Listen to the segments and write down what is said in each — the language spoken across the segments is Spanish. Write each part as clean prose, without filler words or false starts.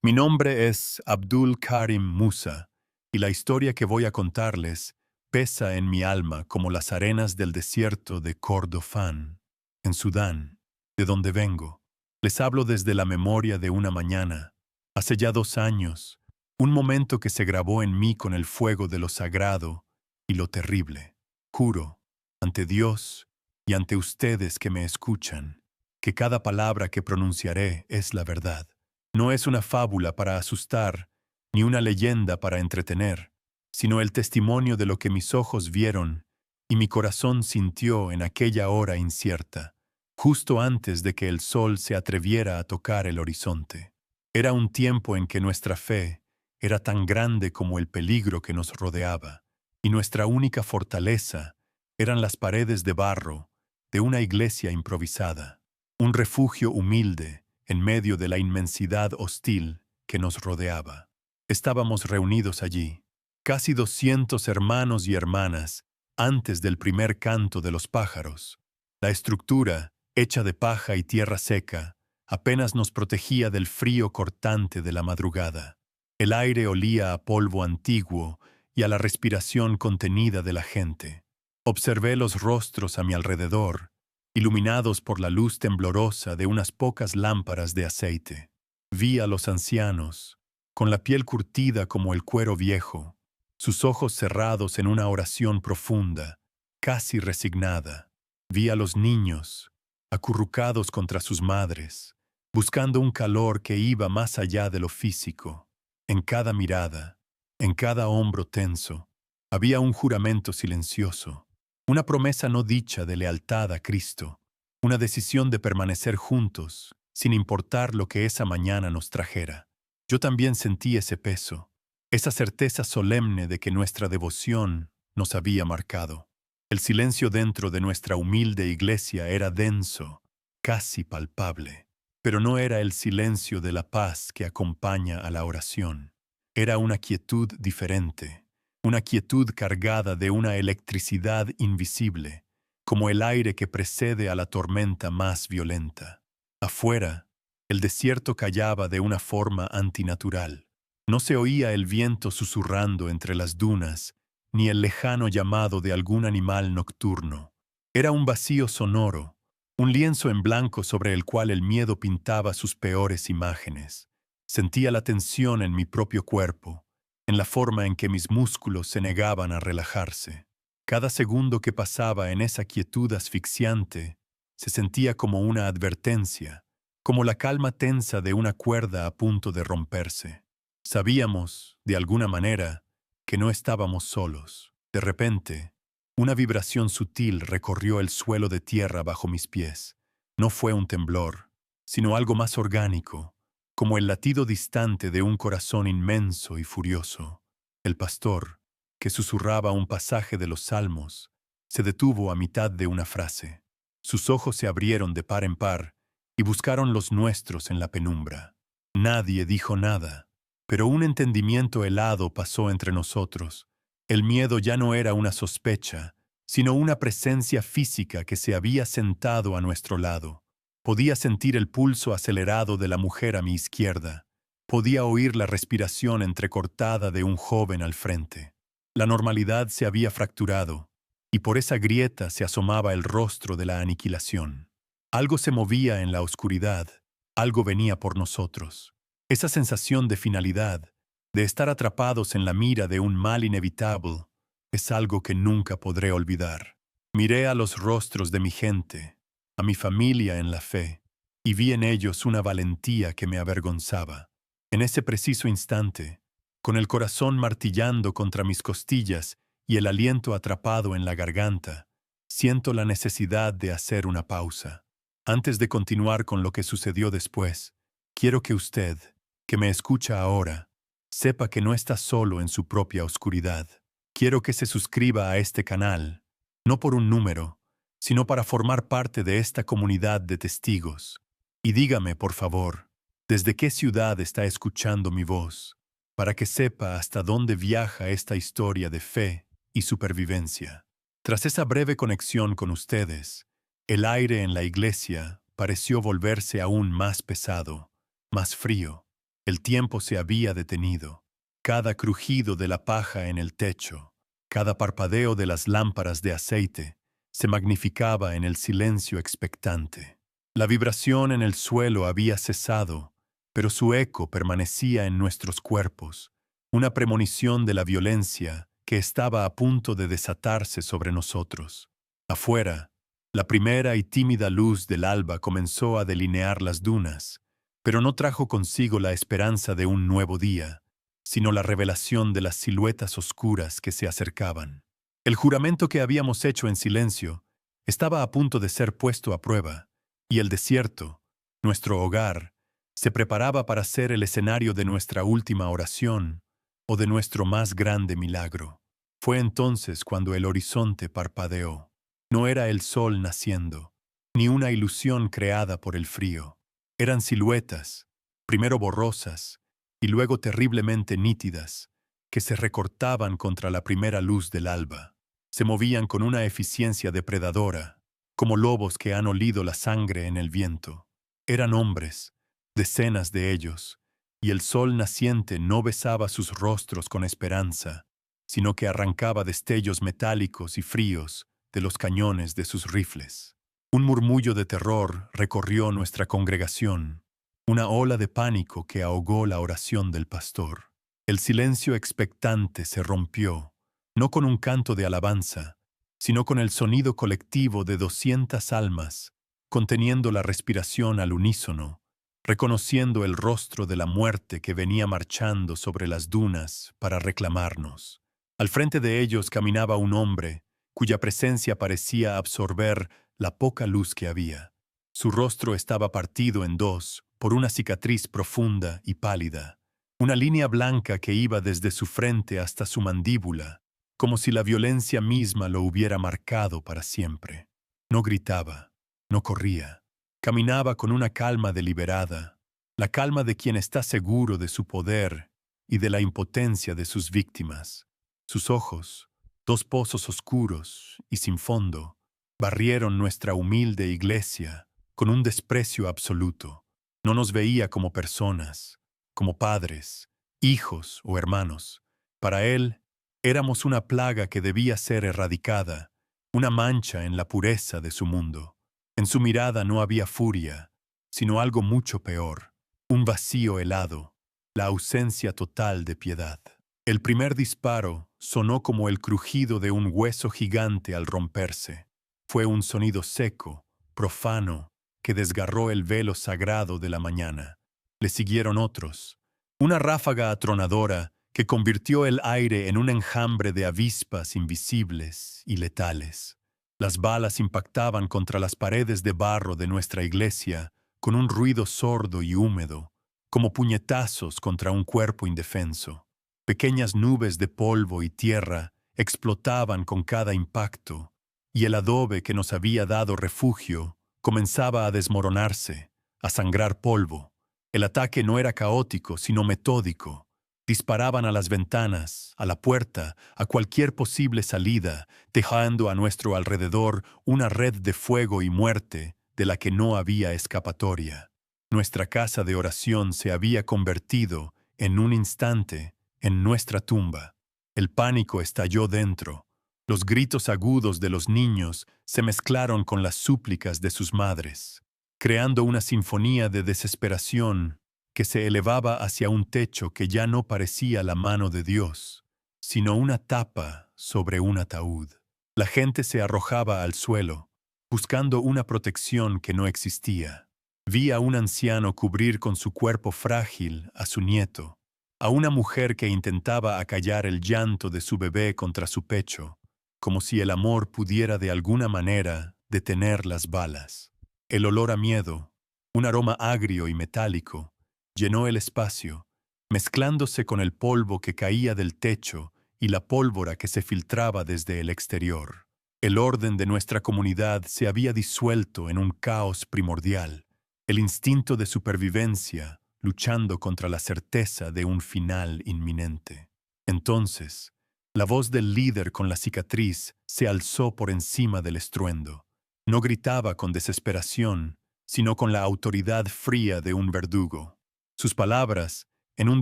Mi nombre es Abdul Karim Musa, y la historia que voy a contarles pesa en mi alma como las arenas del desierto de Kordofán, en Sudán, de donde vengo. Les hablo desde la memoria de una mañana, hace ya 2 años, un momento que se grabó en mí con el fuego de lo sagrado y lo terrible. Juro, ante Dios y ante ustedes que me escuchan, que cada palabra que pronunciaré es la verdad. No es una fábula para asustar, ni una leyenda para entretener, sino el testimonio de lo que mis ojos vieron y mi corazón sintió en aquella hora incierta, justo antes de que el sol se atreviera a tocar el horizonte. Era un tiempo en que nuestra fe era tan grande como el peligro que nos rodeaba, y nuestra única fortaleza eran las paredes de barro de una iglesia improvisada, un refugio humilde en medio de la inmensidad hostil que nos rodeaba. Estábamos reunidos allí, casi 200 hermanos y hermanas, antes del primer canto de los pájaros. La estructura, hecha de paja y tierra seca, apenas nos protegía del frío cortante de la madrugada. El aire olía a polvo antiguo y a la respiración contenida de la gente. Observé los rostros a mi alrededor, iluminados por la luz temblorosa de unas pocas lámparas de aceite. Vi a los ancianos, con la piel curtida como el cuero viejo, sus ojos cerrados en una oración profunda, casi resignada. Vi a los niños, acurrucados contra sus madres, buscando un calor que iba más allá de lo físico. En cada mirada, en cada hombro tenso, había un juramento silencioso, una promesa no dicha de lealtad a Cristo, una decisión de permanecer juntos, sin importar lo que esa mañana nos trajera. Yo también sentí ese peso, esa certeza solemne de que nuestra devoción nos había marcado. El silencio dentro de nuestra humilde iglesia era denso, casi palpable, pero no era el silencio de la paz que acompaña a la oración. Era una quietud diferente, una quietud cargada de una electricidad invisible, como el aire que precede a la tormenta más violenta. Afuera, el desierto callaba de una forma antinatural. No se oía el viento susurrando entre las dunas, ni el lejano llamado de algún animal nocturno. Era un vacío sonoro, un lienzo en blanco sobre el cual el miedo pintaba sus peores imágenes. Sentía la tensión en mi propio cuerpo, en la forma en que mis músculos se negaban a relajarse. Cada segundo que pasaba en esa quietud asfixiante se sentía como una advertencia, como la calma tensa de una cuerda a punto de romperse. Sabíamos, de alguna manera, que no estábamos solos. De repente, una vibración sutil recorrió el suelo de tierra bajo mis pies. No fue un temblor, sino algo más orgánico, como el latido distante de un corazón inmenso y furioso. El pastor, que susurraba un pasaje de los Salmos, se detuvo a mitad de una frase. Sus ojos se abrieron de par en par y buscaron los nuestros en la penumbra. Nadie dijo nada, pero un entendimiento helado pasó entre nosotros. El miedo ya no era una sospecha, sino una presencia física que se había sentado a nuestro lado. Podía sentir el pulso acelerado de la mujer a mi izquierda. Podía oír la respiración entrecortada de un joven al frente. La normalidad se había fracturado, y por esa grieta se asomaba el rostro de la aniquilación. Algo se movía en la oscuridad, algo venía por nosotros. Esa sensación de finalidad, de estar atrapados en la mira de un mal inevitable, es algo que nunca podré olvidar. Miré a los rostros de mi gente, a mi familia en la fe, y vi en ellos una valentía que me avergonzaba. En ese preciso instante, con el corazón martillando contra mis costillas y el aliento atrapado en la garganta, siento la necesidad de hacer una pausa. Antes de continuar con lo que sucedió después, quiero que usted, que me escucha ahora, sepa que no está solo en su propia oscuridad. Quiero que se suscriba a este canal, no por un número, sino para formar parte de esta comunidad de testigos. Y dígame, por favor, ¿desde qué ciudad está escuchando mi voz? Para que sepa hasta dónde viaja esta historia de fe y supervivencia. Tras esa breve conexión con ustedes, el aire en la iglesia pareció volverse aún más pesado, más frío. El tiempo se había detenido. Cada crujido de la paja en el techo, cada parpadeo de las lámparas de aceite, se magnificaba en el silencio expectante. La vibración en el suelo había cesado, pero su eco permanecía en nuestros cuerpos, una premonición de la violencia que estaba a punto de desatarse sobre nosotros. Afuera, la primera y tímida luz del alba comenzó a delinear las dunas, pero no trajo consigo la esperanza de un nuevo día, sino la revelación de las siluetas oscuras que se acercaban. El juramento que habíamos hecho en silencio estaba a punto de ser puesto a prueba, y el desierto, nuestro hogar, se preparaba para ser el escenario de nuestra última oración o de nuestro más grande milagro. Fue entonces cuando el horizonte parpadeó. No era el sol naciendo, ni una ilusión creada por el frío. Eran siluetas, primero borrosas y luego terriblemente nítidas, que se recortaban contra la primera luz del alba. Se movían con una eficiencia depredadora, como lobos que han olido la sangre en el viento. Eran hombres, decenas de ellos, y el sol naciente no besaba sus rostros con esperanza, sino que arrancaba destellos metálicos y fríos de los cañones de sus rifles. Un murmullo de terror recorrió nuestra congregación, una ola de pánico que ahogó la oración del pastor. El silencio expectante se rompió, no con un canto de alabanza, sino con el sonido colectivo de 200 almas, conteniendo la respiración al unísono, reconociendo el rostro de la muerte que venía marchando sobre las dunas para reclamarnos. Al frente de ellos caminaba un hombre, cuya presencia parecía absorber la poca luz que había. Su rostro estaba partido en dos por una cicatriz profunda y pálida, una línea blanca que iba desde su frente hasta su mandíbula, como si la violencia misma lo hubiera marcado para siempre. No gritaba, no corría, caminaba con una calma deliberada, la calma de quien está seguro de su poder y de la impotencia de sus víctimas. Sus ojos, dos pozos oscuros y sin fondo, barrieron nuestra humilde iglesia con un desprecio absoluto. No nos veía como personas, como padres, hijos o hermanos. Para él, éramos una plaga que debía ser erradicada, una mancha en la pureza de su mundo. En su mirada no había furia, sino algo mucho peor, un vacío helado, la ausencia total de piedad. El primer disparo sonó como el crujido de un hueso gigante al romperse. Fue un sonido seco, profano, que desgarró el velo sagrado de la mañana. Le siguieron otros. Una ráfaga atronadora que convirtió el aire en un enjambre de avispas invisibles y letales. Las balas impactaban contra las paredes de barro de nuestra iglesia con un ruido sordo y húmedo, como puñetazos contra un cuerpo indefenso. Pequeñas nubes de polvo y tierra explotaban con cada impacto, y el adobe que nos había dado refugio comenzaba a desmoronarse, a sangrar polvo. El ataque no era caótico, sino metódico. Disparaban a las ventanas, a la puerta, a cualquier posible salida, dejando a nuestro alrededor una red de fuego y muerte de la que no había escapatoria. Nuestra casa de oración se había convertido, en un instante, en nuestra tumba. El pánico estalló dentro. Los gritos agudos de los niños se mezclaron con las súplicas de sus madres, creando una sinfonía de desesperación que se elevaba hacia un techo que ya no parecía la mano de Dios, sino una tapa sobre un ataúd. La gente se arrojaba al suelo, buscando una protección que no existía. Vi a un anciano cubrir con su cuerpo frágil a su nieto, a una mujer que intentaba acallar el llanto de su bebé contra su pecho, como si el amor pudiera de alguna manera detener las balas. El olor a miedo, un aroma agrio y metálico, llenó el espacio, mezclándose con el polvo que caía del techo y la pólvora que se filtraba desde el exterior. El orden de nuestra comunidad se había disuelto en un caos primordial, el instinto de supervivencia luchando contra la certeza de un final inminente. Entonces, la voz del líder con la cicatriz se alzó por encima del estruendo. No gritaba con desesperación, sino con la autoridad fría de un verdugo. Sus palabras en un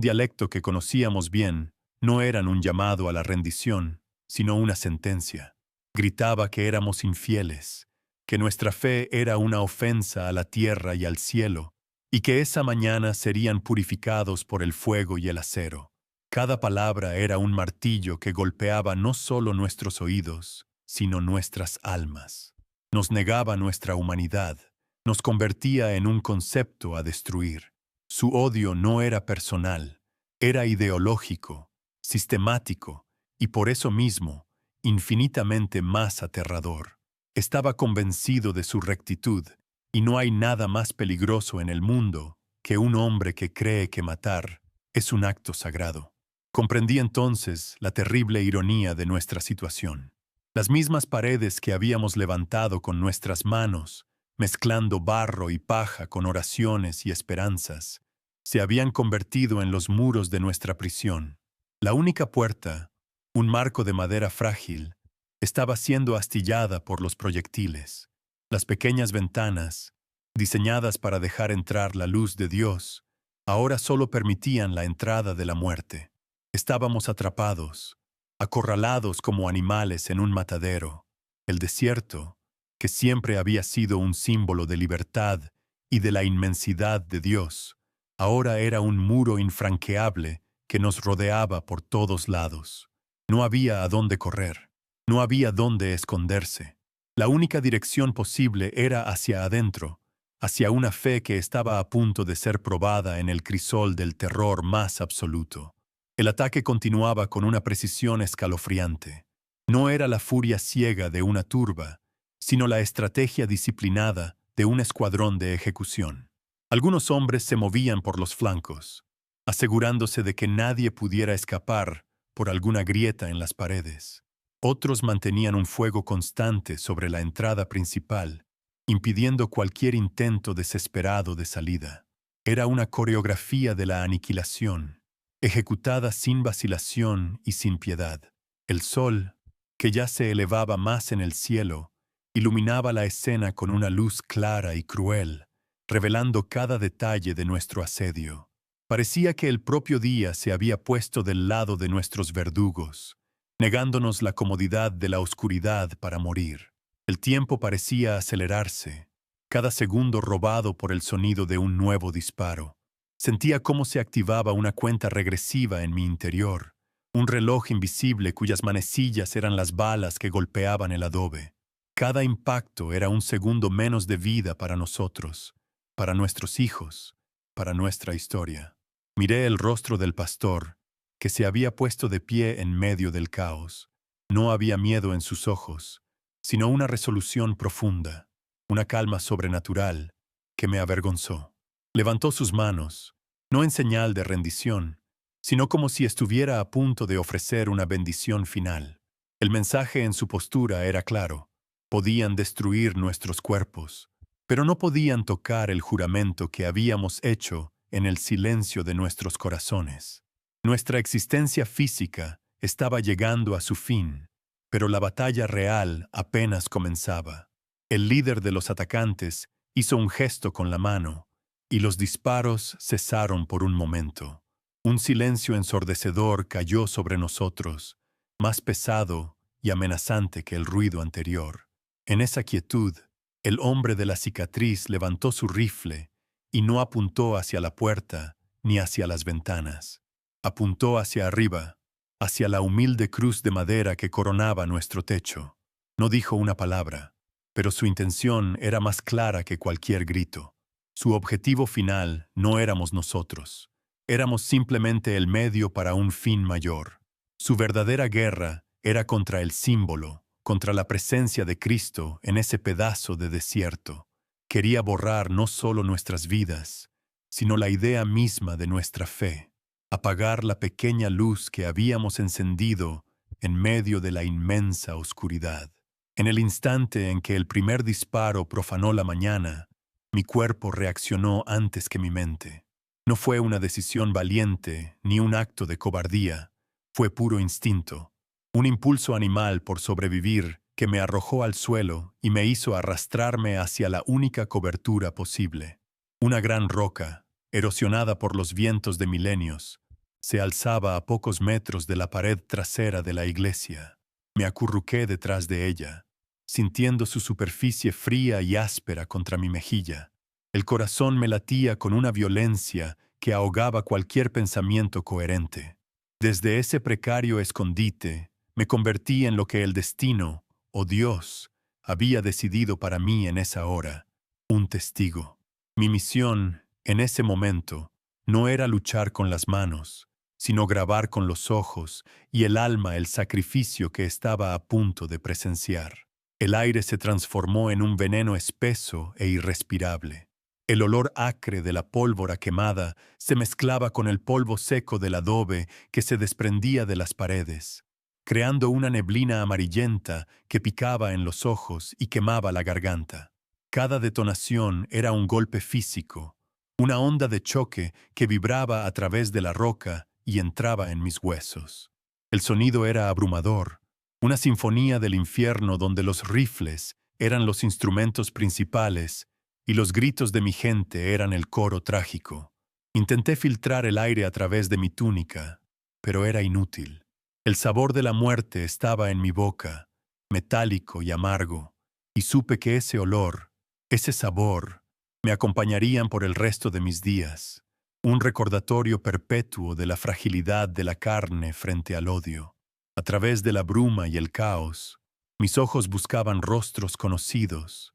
dialecto que conocíamos bien, no eran un llamado a la rendición, sino una sentencia. Gritaba que éramos infieles, que nuestra fe era una ofensa a la tierra y al cielo, y que esa mañana serían purificados por el fuego y el acero. Cada palabra era un martillo que golpeaba no solo nuestros oídos, sino nuestras almas. Nos negaba nuestra humanidad, nos convertía en un concepto a destruir. Su odio no era personal, era ideológico, sistemático, y por eso mismo, infinitamente más aterrador. Estaba convencido de su rectitud, y no hay nada más peligroso en el mundo que un hombre que cree que matar es un acto sagrado. Comprendí entonces la terrible ironía de nuestra situación. Las mismas paredes que habíamos levantado con nuestras manos, mezclando barro y paja con oraciones y esperanzas, se habían convertido en los muros de nuestra prisión. La única puerta, un marco de madera frágil, estaba siendo astillada por los proyectiles. Las pequeñas ventanas, diseñadas para dejar entrar la luz de Dios, ahora solo permitían la entrada de la muerte. Estábamos atrapados, acorralados como animales en un matadero. El desierto, que siempre había sido un símbolo de libertad y de la inmensidad de Dios, ahora era un muro infranqueable que nos rodeaba por todos lados. No había a dónde correr, no había dónde esconderse. La única dirección posible era hacia adentro, hacia una fe que estaba a punto de ser probada en el crisol del terror más absoluto. El ataque continuaba con una precisión escalofriante. No era la furia ciega de una turba, sino la estrategia disciplinada de un escuadrón de ejecución. Algunos hombres se movían por los flancos, asegurándose de que nadie pudiera escapar por alguna grieta en las paredes. Otros mantenían un fuego constante sobre la entrada principal, impidiendo cualquier intento desesperado de salida. Era una coreografía de la aniquilación, ejecutada sin vacilación y sin piedad. El sol, que ya se elevaba más en el cielo, iluminaba la escena con una luz clara y cruel, revelando cada detalle de nuestro asedio. Parecía que el propio día se había puesto del lado de nuestros verdugos, negándonos la comodidad de la oscuridad para morir. El tiempo parecía acelerarse, cada segundo robado por el sonido de un nuevo disparo. Sentía cómo se activaba una cuenta regresiva en mi interior, un reloj invisible cuyas manecillas eran las balas que golpeaban el adobe. Cada impacto era un segundo menos de vida para nosotros, para nuestros hijos, para nuestra historia. Miré el rostro del pastor, que se había puesto de pie en medio del caos. No había miedo en sus ojos, sino una resolución profunda, una calma sobrenatural que me avergonzó. Levantó sus manos, no en señal de rendición, sino como si estuviera a punto de ofrecer una bendición final. El mensaje en su postura era claro: podían destruir nuestros cuerpos, pero no podían tocar el juramento que habíamos hecho en el silencio de nuestros corazones. Nuestra existencia física estaba llegando a su fin, pero la batalla real apenas comenzaba. El líder de los atacantes hizo un gesto con la mano, y los disparos cesaron por un momento. Un silencio ensordecedor cayó sobre nosotros, más pesado y amenazante que el ruido anterior. En esa quietud, el hombre de la cicatriz levantó su rifle y no apuntó hacia la puerta ni hacia las ventanas. Apuntó hacia arriba, hacia la humilde cruz de madera que coronaba nuestro techo. No dijo una palabra, pero su intención era más clara que cualquier grito. Su objetivo final no éramos nosotros. Éramos simplemente el medio para un fin mayor. Su verdadera guerra era contra el símbolo, contra la presencia de Cristo en ese pedazo de desierto. Quería borrar no solo nuestras vidas, sino la idea misma de nuestra fe, apagar la pequeña luz que habíamos encendido en medio de la inmensa oscuridad. En el instante en que el primer disparo profanó la mañana, mi cuerpo reaccionó antes que mi mente. No fue una decisión valiente ni un acto de cobardía, fue puro instinto, un impulso animal por sobrevivir que me arrojó al suelo y me hizo arrastrarme hacia la única cobertura posible. Una gran roca, erosionada por los vientos de milenios, se alzaba a pocos metros de la pared trasera de la iglesia. Me acurruqué detrás de ella, sintiendo su superficie fría y áspera contra mi mejilla. El corazón me latía con una violencia que ahogaba cualquier pensamiento coherente. Desde ese precario escondite, me convertí en lo que el destino, o Dios, había decidido para mí en esa hora, un testigo. Mi misión, en ese momento, no era luchar con las manos, sino grabar con los ojos y el alma el sacrificio que estaba a punto de presenciar. El aire se transformó en un veneno espeso e irrespirable. El olor acre de la pólvora quemada se mezclaba con el polvo seco del adobe que se desprendía de las paredes, creando una neblina amarillenta que picaba en los ojos y quemaba la garganta. Cada detonación era un golpe físico, una onda de choque que vibraba a través de la roca y entraba en mis huesos. El sonido era abrumador, una sinfonía del infierno donde los rifles eran los instrumentos principales y los gritos de mi gente eran el coro trágico. Intenté filtrar el aire a través de mi túnica, pero era inútil. El sabor de la muerte estaba en mi boca, metálico y amargo, y supe que ese olor, ese sabor, me acompañarían por el resto de mis días, un recordatorio perpetuo de la fragilidad de la carne frente al odio. A través de la bruma y el caos, mis ojos buscaban rostros conocidos,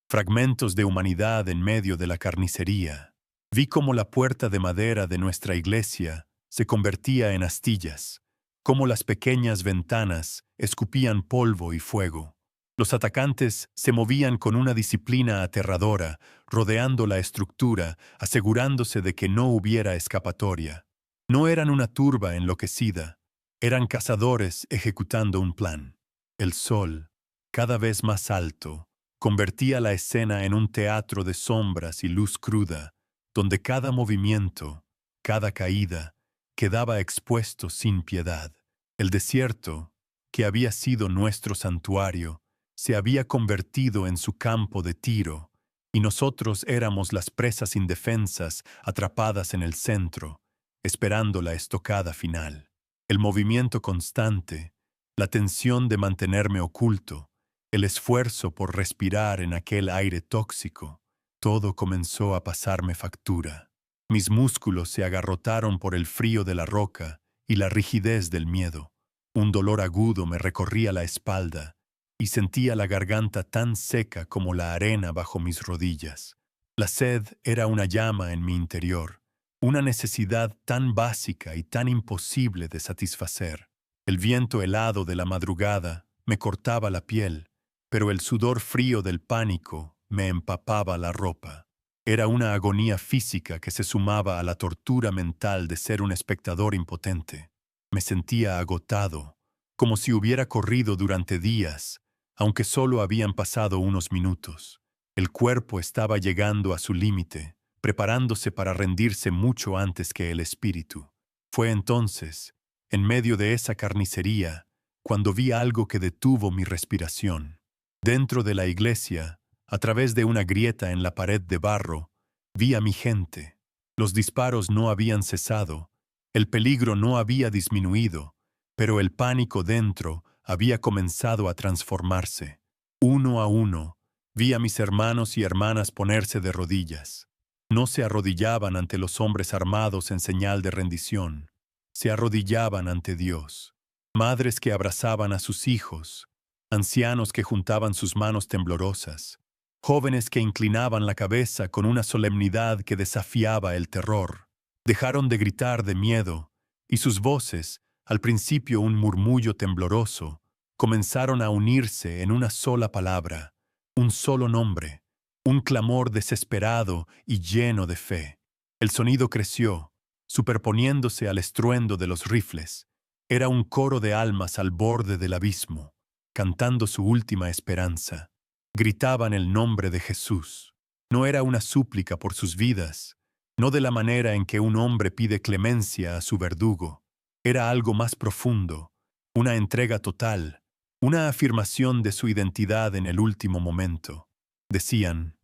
fragmentos de humanidad en medio de la carnicería. Vi cómo la puerta de madera de nuestra iglesia se convertía en astillas, cómo las pequeñas ventanas escupían polvo y fuego. Los atacantes se movían con una disciplina aterradora, rodeando la estructura, asegurándose de que no hubiera escapatoria. No eran una turba enloquecida, eran cazadores ejecutando un plan. El sol, cada vez más alto, convertía la escena en un teatro de sombras y luz cruda, donde cada movimiento, cada caída, quedaba expuesto sin piedad. El desierto, que había sido nuestro santuario, se había convertido en su campo de tiro, y nosotros éramos las presas indefensas atrapadas en el centro, esperando la estocada final. El movimiento constante, la tensión de mantenerme oculto, el esfuerzo por respirar en aquel aire tóxico, todo comenzó a pasarme factura. Mis músculos se agarrotaron por el frío de la roca y la rigidez del miedo. Un dolor agudo me recorría la espalda y sentía la garganta tan seca como la arena bajo mis rodillas. La sed era una llama en mi interior, una necesidad tan básica y tan imposible de satisfacer. El viento helado de la madrugada me cortaba la piel, pero el sudor frío del pánico me empapaba la ropa. Era una agonía física que se sumaba a la tortura mental de ser un espectador impotente. Me sentía agotado, como si hubiera corrido durante días, aunque solo habían pasado unos minutos. El cuerpo estaba llegando a su límite, preparándose para rendirse mucho antes que el espíritu. Fue entonces, en medio de esa carnicería, cuando vi algo que detuvo mi respiración. Dentro de la iglesia, a través de una grieta en la pared de barro, vi a mi gente. Los disparos no habían cesado, el peligro no había disminuido, pero el pánico dentro había comenzado a transformarse. Uno a uno, vi a mis hermanos y hermanas ponerse de rodillas. No se arrodillaban ante los hombres armados en señal de rendición, se arrodillaban ante Dios. Madres que abrazaban a sus hijos, ancianos que juntaban sus manos temblorosas, jóvenes que inclinaban la cabeza con una solemnidad que desafiaba el terror. Dejaron de gritar de miedo, y sus voces, al principio un murmullo tembloroso, comenzaron a unirse en una sola palabra, un solo nombre, un clamor desesperado y lleno de fe. El sonido creció, superponiéndose al estruendo de los rifles. Era un coro de almas al borde del abismo, cantando su última esperanza. Gritaban el nombre de Jesús. No era una súplica por sus vidas, no de la manera en que un hombre pide clemencia a su verdugo. Era algo más profundo, una entrega total, una afirmación de su identidad en el último momento. Decían: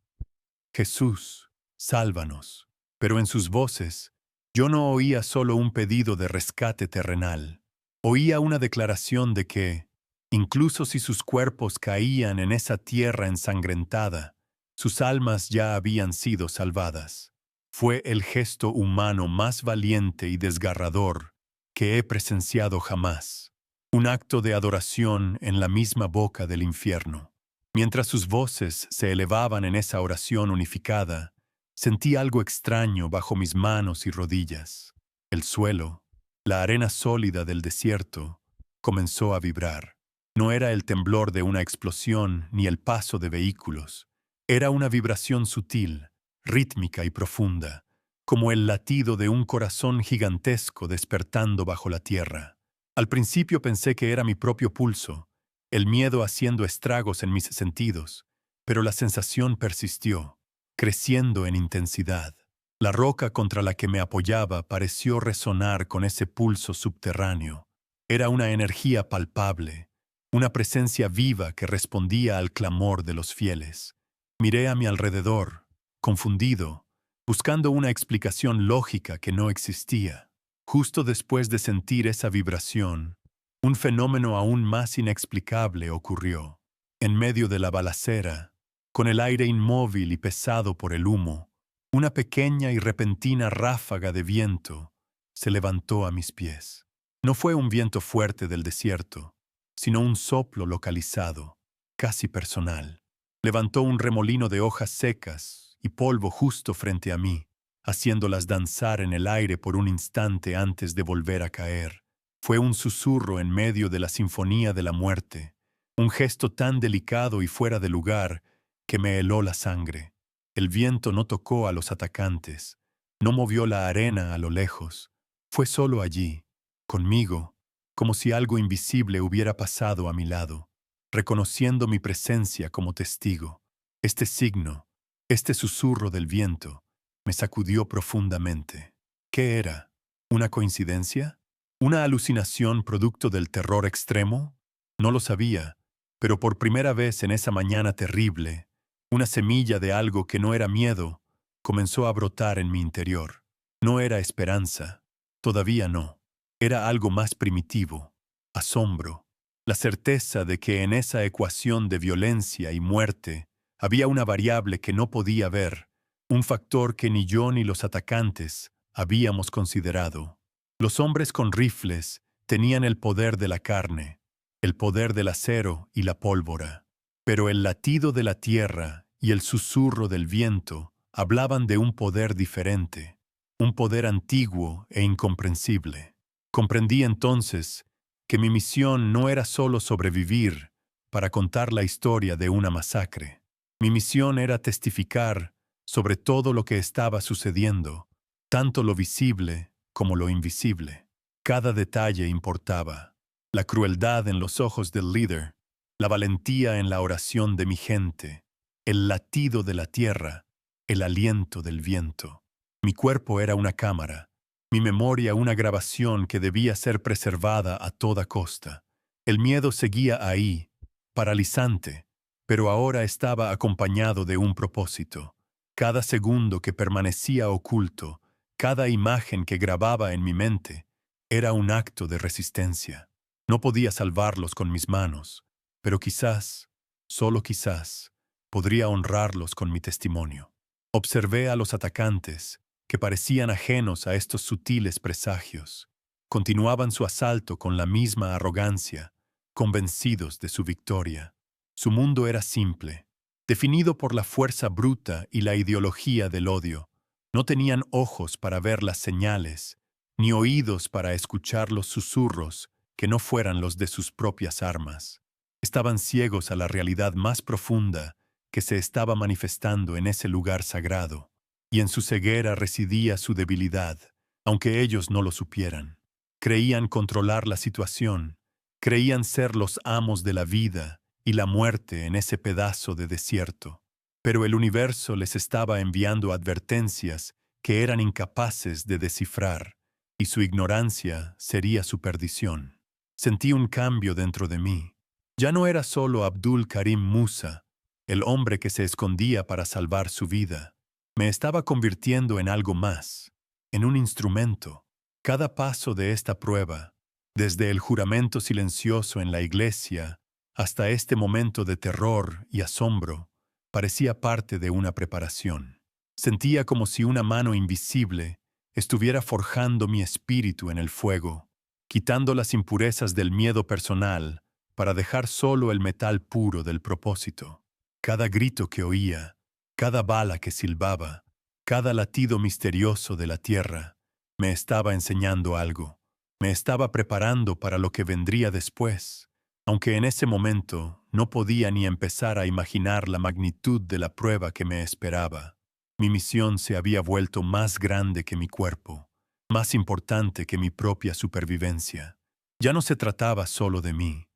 Jesús, sálvanos. pero en sus voces yo no oía solo un pedido de rescate terrenal. Oía una declaración de que, incluso si sus cuerpos caían en esa tierra ensangrentada, sus almas ya habían sido salvadas. Fue el gesto humano más valiente y desgarrador que he presenciado jamás. Un acto de adoración en la misma boca del infierno. Mientras sus voces se elevaban en esa oración unificada, sentí algo extraño bajo mis manos y rodillas. El suelo, la arena sólida del desierto, comenzó a vibrar. No era el temblor de una explosión ni el paso de vehículos. Era una vibración sutil, rítmica y profunda, como el latido de un corazón gigantesco despertando bajo la tierra. Al principio pensé que era mi propio pulso, el miedo haciendo estragos en mis sentidos, pero la sensación persistió, creciendo en intensidad. La roca contra la que me apoyaba pareció resonar con ese pulso subterráneo. Era una energía palpable, una presencia viva que respondía al clamor de los fieles. Miré a mi alrededor, confundido, buscando una explicación lógica que no existía. Justo después de sentir esa vibración, un fenómeno aún más inexplicable ocurrió. En medio de la balacera, con el aire inmóvil y pesado por el humo, una pequeña y repentina ráfaga de viento se levantó a mis pies. No fue un viento fuerte del desierto, sino un soplo localizado, casi personal. Levantó un remolino de hojas secas y polvo justo frente a mí, haciéndolas danzar en el aire por un instante antes de volver a caer. Fue un susurro en medio de la sinfonía de la muerte, un gesto tan delicado y fuera de lugar que me heló la sangre. El viento no tocó a los atacantes, no movió la arena a lo lejos. Fue solo allí, conmigo, como si algo invisible hubiera pasado a mi lado, reconociendo mi presencia como testigo. Este signo, este susurro del viento, me sacudió profundamente. ¿Qué era? ¿Una coincidencia? ¿Una alucinación producto del terror extremo? No lo sabía, pero por primera vez en esa mañana terrible, una semilla de algo que no era miedo comenzó a brotar en mi interior. No era esperanza, todavía no. Era algo más primitivo, asombro, la certeza de que en esa ecuación de violencia y muerte había una variable que no podía ver, un factor que ni yo ni los atacantes habíamos considerado. Los hombres con rifles tenían el poder de la carne, el poder del acero y la pólvora, pero el latido de la tierra y el susurro del viento hablaban de un poder diferente, un poder antiguo e incomprensible. Comprendí entonces que mi misión no era solo sobrevivir para contar la historia de una masacre. Mi misión era testificar sobre todo lo que estaba sucediendo, tanto lo visible como lo invisible. Cada detalle importaba. La crueldad en los ojos del líder, la valentía en la oración de mi gente, el latido de la tierra, el aliento del viento. Mi cuerpo era una cámara, mi memoria una grabación que debía ser preservada a toda costa. El miedo seguía ahí, paralizante, pero ahora estaba acompañado de un propósito. Cada segundo que permanecía oculto, cada imagen que grababa en mi mente, era un acto de resistencia. No podía salvarlos con mis manos, pero quizás, solo quizás, podría honrarlos con mi testimonio. Observé a los atacantes, que parecían ajenos a estos sutiles presagios. Continuaban su asalto con la misma arrogancia, convencidos de su victoria. Su mundo era simple, definido por la fuerza bruta y la ideología del odio. No tenían ojos para ver las señales, ni oídos para escuchar los susurros que no fueran los de sus propias armas. Estaban ciegos a la realidad más profunda que se estaba manifestando en ese lugar sagrado, y en su ceguera residía su debilidad, aunque ellos no lo supieran. Creían controlar la situación, creían ser los amos de la vida y la muerte en ese pedazo de desierto. Pero el universo les estaba enviando advertencias que eran incapaces de descifrar, y su ignorancia sería su perdición. Sentí un cambio dentro de mí. Ya no era solo Abdul Karim Musa, el hombre que se escondía para salvar su vida. Me estaba convirtiendo en algo más, en un instrumento. Cada paso de esta prueba, desde el juramento silencioso en la iglesia hasta este momento de terror y asombro, parecía parte de una preparación. Sentía como si una mano invisible estuviera forjando mi espíritu en el fuego, quitando las impurezas del miedo personal para dejar solo el metal puro del propósito. Cada grito que oía, cada bala que silbaba, cada latido misterioso de la tierra, me estaba enseñando algo. Me estaba preparando para lo que vendría después, aunque en ese momento no podía ni empezar a imaginar la magnitud de la prueba que me esperaba. Mi misión se había vuelto más grande que mi cuerpo, más importante que mi propia supervivencia. Ya no se trataba solo de mí,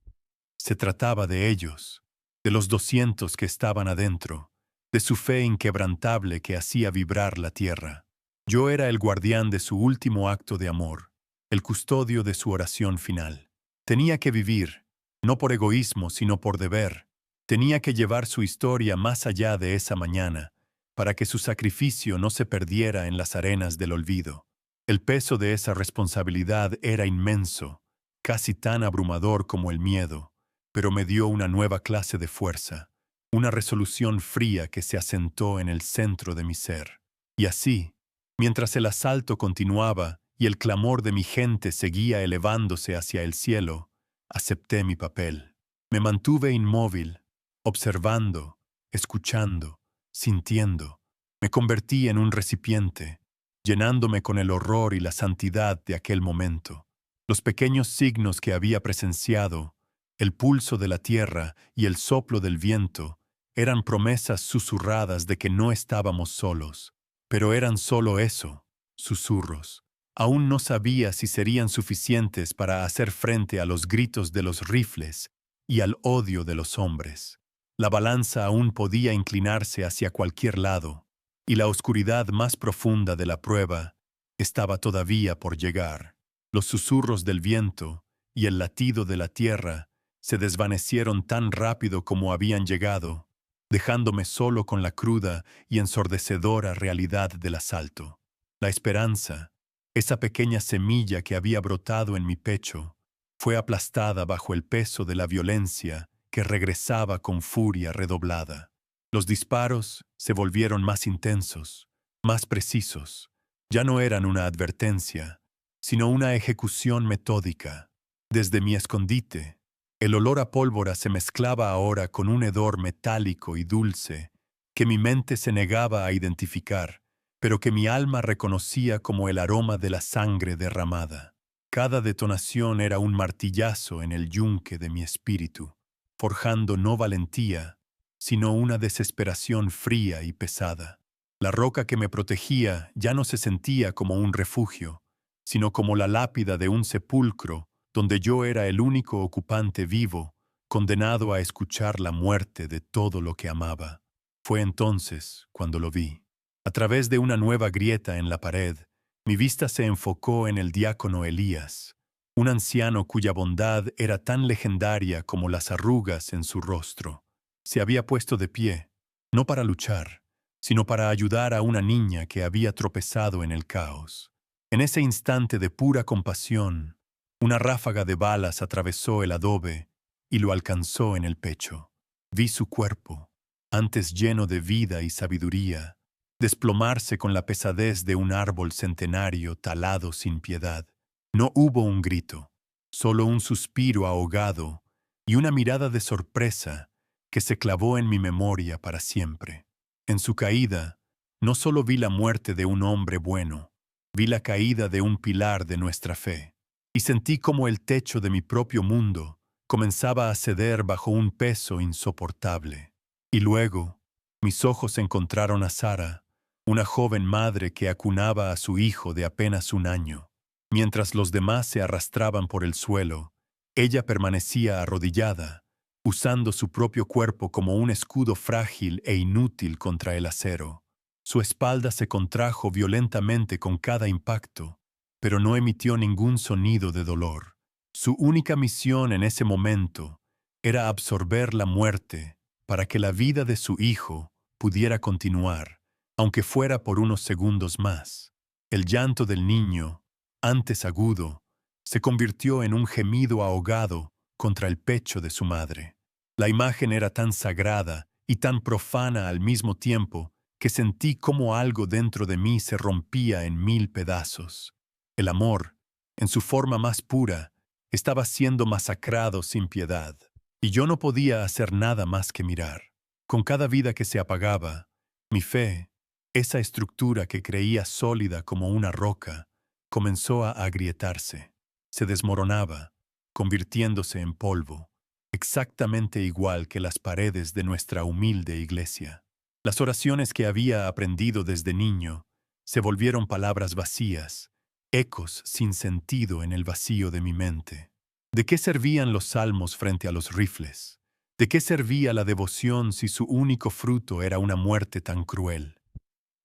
se trataba de ellos, de los 200 que estaban adentro, de su fe inquebrantable que hacía vibrar la tierra. Yo era el guardián de su último acto de amor, el custodio de su oración final. Tenía que vivir, no por egoísmo, sino por deber. Tenía que llevar su historia más allá de esa mañana, para que su sacrificio no se perdiera en las arenas del olvido. El peso de esa responsabilidad era inmenso, casi tan abrumador como el miedo, pero me dio una nueva clase de fuerza, una resolución fría que se asentó en el centro de mi ser. Y así, mientras el asalto continuaba y el clamor de mi gente seguía elevándose hacia el cielo, acepté mi papel. Me mantuve inmóvil, observando, escuchando, sintiendo. Me convertí en un recipiente, llenándome con el horror y la santidad de aquel momento. Los pequeños signos que había presenciado, el pulso de la tierra y el soplo del viento, eran promesas susurradas de que no estábamos solos. Pero eran solo eso, susurros. Aún no sabía si serían suficientes para hacer frente a los gritos de los rifles y al odio de los hombres. La balanza aún podía inclinarse hacia cualquier lado, y la oscuridad más profunda de la prueba estaba todavía por llegar. Los susurros del viento y el latido de la tierra se desvanecieron tan rápido como habían llegado, dejándome solo con la cruda y ensordecedora realidad del asalto. La esperanza, esa pequeña semilla que había brotado en mi pecho, fue aplastada bajo el peso de la violencia que regresaba con furia redoblada. Los disparos se volvieron más intensos, más precisos. Ya no eran una advertencia, sino una ejecución metódica. Desde mi escondite, el olor a pólvora se mezclaba ahora con un hedor metálico y dulce que mi mente se negaba a identificar, pero que mi alma reconocía como el aroma de la sangre derramada. Cada detonación era un martillazo en el yunque de mi espíritu, forjando no valentía, sino una desesperación fría y pesada. La roca que me protegía ya no se sentía como un refugio, sino como la lápida de un sepulcro donde yo era el único ocupante vivo, condenado a escuchar la muerte de todo lo que amaba. Fue entonces cuando lo vi. A través de una nueva grieta en la pared, mi vista se enfocó en el diácono Elías, un anciano cuya bondad era tan legendaria como las arrugas en su rostro. Se había puesto de pie, no para luchar, sino para ayudar a una niña que había tropezado en el caos. En ese instante de pura compasión, una ráfaga de balas atravesó el adobe y lo alcanzó en el pecho. Vi su cuerpo, antes lleno de vida y sabiduría, desplomarse con la pesadez de un árbol centenario talado sin piedad. No hubo un grito, solo un suspiro ahogado y una mirada de sorpresa que se clavó en mi memoria para siempre. En su caída, no solo vi la muerte de un hombre bueno, vi la caída de un pilar de nuestra fe, y sentí como el techo de mi propio mundo comenzaba a ceder bajo un peso insoportable. Y luego, mis ojos encontraron a Sara, una joven madre que acunaba a su hijo de apenas 1 año. Mientras los demás se arrastraban por el suelo, ella permanecía arrodillada, usando su propio cuerpo como un escudo frágil e inútil contra el acero. Su espalda se contrajo violentamente con cada impacto, pero no emitió ningún sonido de dolor. Su única misión en ese momento era absorber la muerte para que la vida de su hijo pudiera continuar, aunque fuera por unos segundos más. El llanto del niño, antes agudo, se convirtió en un gemido ahogado contra el pecho de su madre. La imagen era tan sagrada y tan profana al mismo tiempo que sentí como algo dentro de mí se rompía en mil pedazos. El amor, en su forma más pura, estaba siendo masacrado sin piedad, y yo no podía hacer nada más que mirar. Con cada vida que se apagaba, mi fe, esa estructura que creía sólida como una roca, comenzó a agrietarse. Se desmoronaba, convirtiéndose en polvo, exactamente igual que las paredes de nuestra humilde iglesia. Las oraciones que había aprendido desde niño se volvieron palabras vacías, ecos sin sentido en el vacío de mi mente. ¿De qué servían los salmos frente a los rifles? ¿De qué servía la devoción si su único fruto era una muerte tan cruel?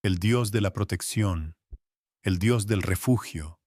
El Dios de la protección, el Dios del refugio,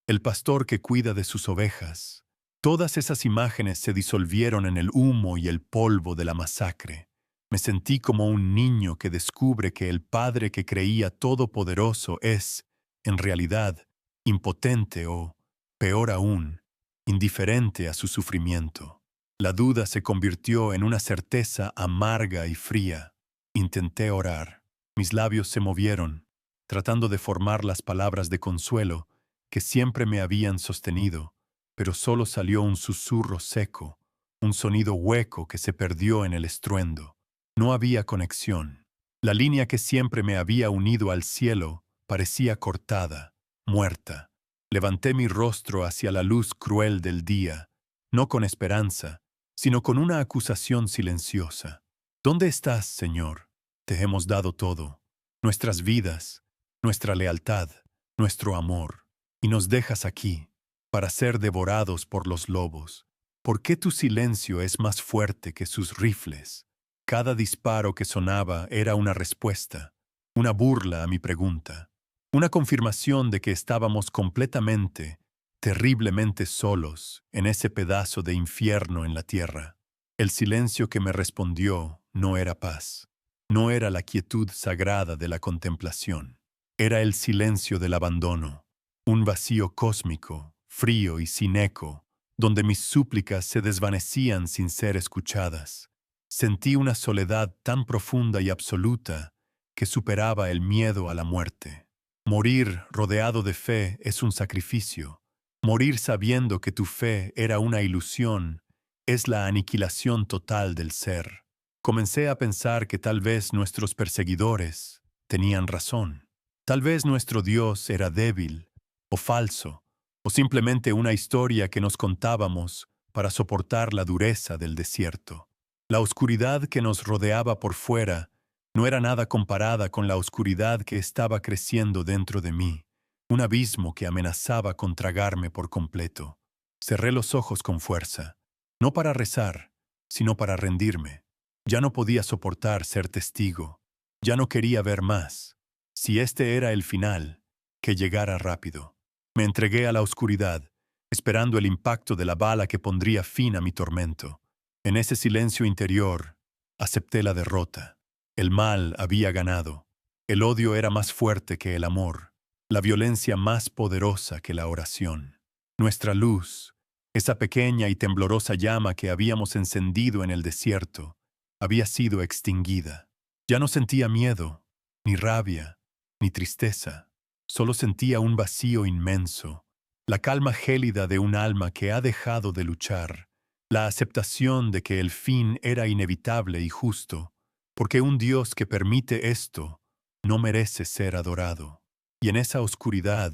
el pastor que cuida de sus ovejas. Todas esas imágenes se disolvieron en el humo y el polvo de la masacre. Me sentí como un niño que descubre que el Padre que creía todopoderoso es, en realidad, impotente o, peor aún, indiferente a su sufrimiento. La duda se convirtió en una certeza amarga y fría. Intenté orar. Mis labios se movieron, tratando de formar las palabras de consuelo que siempre me habían sostenido, pero solo salió un susurro seco, un sonido hueco que se perdió en el estruendo. No había conexión. La línea que siempre me había unido al cielo parecía cortada, muerta. Levanté mi rostro hacia la luz cruel del día, no con esperanza, sino con una acusación silenciosa. ¿Dónde estás, Señor? Te hemos dado todo, nuestras vidas, nuestra lealtad, nuestro amor, y nos dejas aquí, para ser devorados por los lobos. ¿Por qué tu silencio es más fuerte que sus rifles? Cada disparo que sonaba era una respuesta, una burla a mi pregunta, una confirmación de que estábamos completamente, terriblemente solos en ese pedazo de infierno en la tierra. El silencio que me respondió no era paz, no era la quietud sagrada de la contemplación, era el silencio del abandono, un vacío cósmico, frío y sin eco, donde mis súplicas se desvanecían sin ser escuchadas. Sentí una soledad tan profunda y absoluta que superaba el miedo a la muerte. Morir rodeado de fe es un sacrificio. Morir sabiendo que tu fe era una ilusión es la aniquilación total del ser. Comencé a pensar que tal vez nuestros perseguidores tenían razón. Tal vez nuestro Dios era débil o falso, o simplemente una historia que nos contábamos para soportar la dureza del desierto. La oscuridad que nos rodeaba por fuera no era nada comparada con la oscuridad que estaba creciendo dentro de mí, un abismo que amenazaba con tragarme por completo. Cerré los ojos con fuerza, no para rezar, sino para rendirme. Ya no podía soportar ser testigo, ya no quería ver más. Si este era el final, que llegara rápido. Me entregué a la oscuridad, esperando el impacto de la bala que pondría fin a mi tormento. En ese silencio interior, acepté la derrota. El mal había ganado. El odio era más fuerte que el amor, la violencia más poderosa que la oración. Nuestra luz, esa pequeña y temblorosa llama que habíamos encendido en el desierto, había sido extinguida. Ya no sentía miedo, ni rabia, ni tristeza. Solo sentía un vacío inmenso, la calma gélida de un alma que ha dejado de luchar, la aceptación de que el fin era inevitable y justo, porque un Dios que permite esto no merece ser adorado. Y en esa oscuridad,